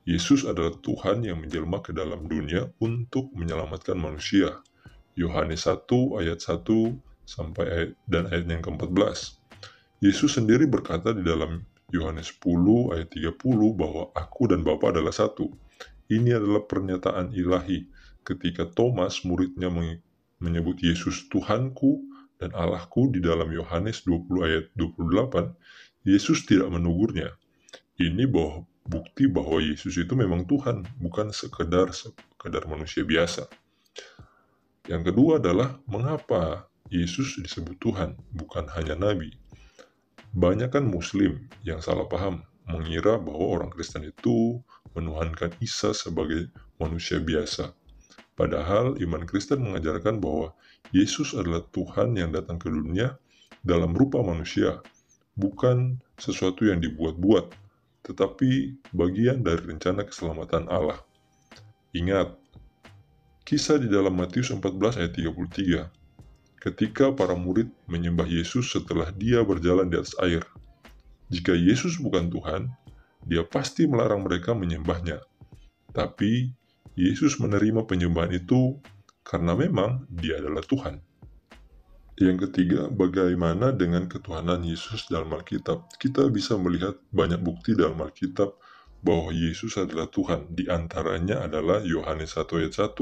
Yesus adalah Tuhan yang menjelma ke dalam dunia untuk menyelamatkan manusia. Yohanes 1 ayat 1 sampai ayat yang ke-14. Yesus sendiri berkata di dalam Yohanes 10 ayat 30 bahwa aku dan Bapa adalah satu. Ini adalah pernyataan ilahi ketika Thomas muridnya menyebut Yesus Tuhanku dan Allahku di dalam Yohanes 20 ayat 28, Yesus tidak menegurnya. Ini bukti bahwa Yesus itu memang Tuhan, bukan sekedar manusia biasa. Yang kedua adalah mengapa Yesus disebut Tuhan, bukan hanya Nabi. Banyak kan Muslim yang salah paham, mengira bahwa orang Kristen itu menuhankan Isa sebagai manusia biasa. Padahal iman Kristen mengajarkan bahwa Yesus adalah Tuhan yang datang ke dunia dalam rupa manusia, bukan sesuatu yang dibuat-buat, tetapi bagian dari rencana keselamatan Allah. Ingat, kisah di dalam Matius 14 ayat 33, ketika para murid menyembah Yesus setelah dia berjalan di atas air. Jika Yesus bukan Tuhan, dia pasti melarang mereka menyembahnya. Tapi Yesus menerima penyembahan itu karena memang dia adalah Tuhan. Yang ketiga, bagaimana dengan ketuhanan Yesus dalam Alkitab? Kita bisa melihat banyak bukti dalam Alkitab bahwa Yesus adalah Tuhan. Di antaranya adalah Yohanes 1 ayat 1,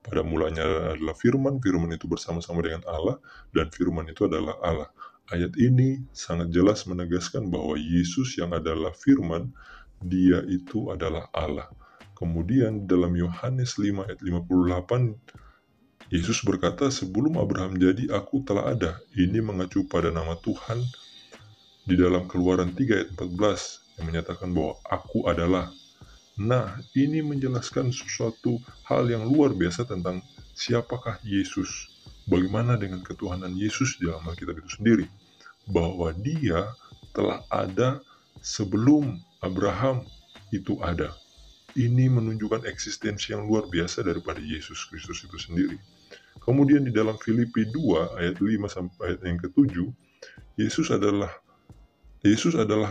pada mulanya adalah firman, firman itu bersama-sama dengan Allah, dan firman itu adalah Allah. Ayat ini sangat jelas menegaskan bahwa Yesus yang adalah firman, dia itu adalah Allah. Kemudian dalam Yohanes 5 ayat 58, Yesus berkata, sebelum Abraham jadi, aku telah ada. Ini mengacu pada nama Tuhan di dalam Keluaran 3 ayat 14 yang menyatakan bahwa aku adalah. Nah, ini menjelaskan sesuatu hal yang luar biasa tentang siapakah Yesus. Bagaimana dengan ketuhanan Yesus di dalam Alkitab itu sendiri. Bahwa dia telah ada sebelum Abraham itu ada. Ini menunjukkan eksistensi yang luar biasa daripada Yesus Kristus itu sendiri. Kemudian di dalam Filipi 2 ayat 5 sampai ayat yang ke-7, Yesus adalah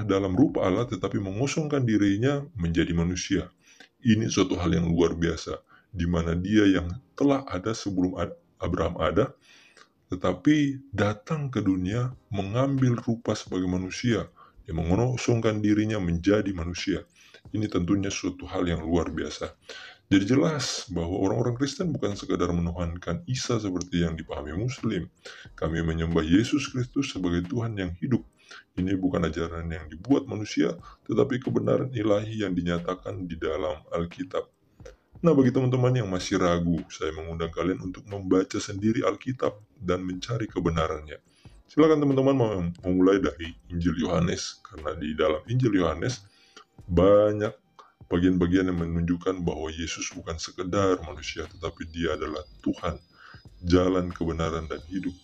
dalam rupa Allah tetapi mengosongkan dirinya menjadi manusia. Ini suatu hal yang luar biasa, di mana dia yang telah ada sebelum Abraham ada, tetapi datang ke dunia mengambil rupa sebagai manusia, yang mengosongkan dirinya menjadi manusia. Ini tentunya suatu hal yang luar biasa. Jadi jelas bahwa orang-orang Kristen bukan sekadar menuhankan Isa seperti yang dipahami Muslim. Kami menyembah Yesus Kristus sebagai Tuhan yang hidup. Ini bukan ajaran yang dibuat manusia, tetapi kebenaran ilahi yang dinyatakan di dalam Alkitab. Nah, bagi teman-teman yang masih ragu, saya mengundang kalian untuk membaca sendiri Alkitab dan mencari kebenarannya. Silakan teman-teman memulai dari Injil Yohanes, karena di dalam Injil Yohanes banyak bagian-bagian yang menunjukkan bahwa Yesus bukan sekedar manusia, tetapi dia adalah Tuhan, jalan kebenaran dan hidup.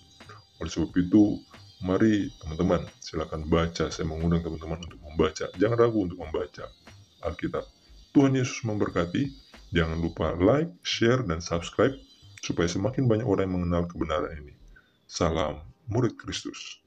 Oleh sebab itu, mari teman-teman silakan baca. Saya mengundang teman-teman untuk membaca. Jangan ragu untuk membaca Alkitab. Tuhan Yesus memberkati. Jangan lupa like, share, dan subscribe supaya semakin banyak orang yang mengenal kebenaran ini. Salam murid Kristus.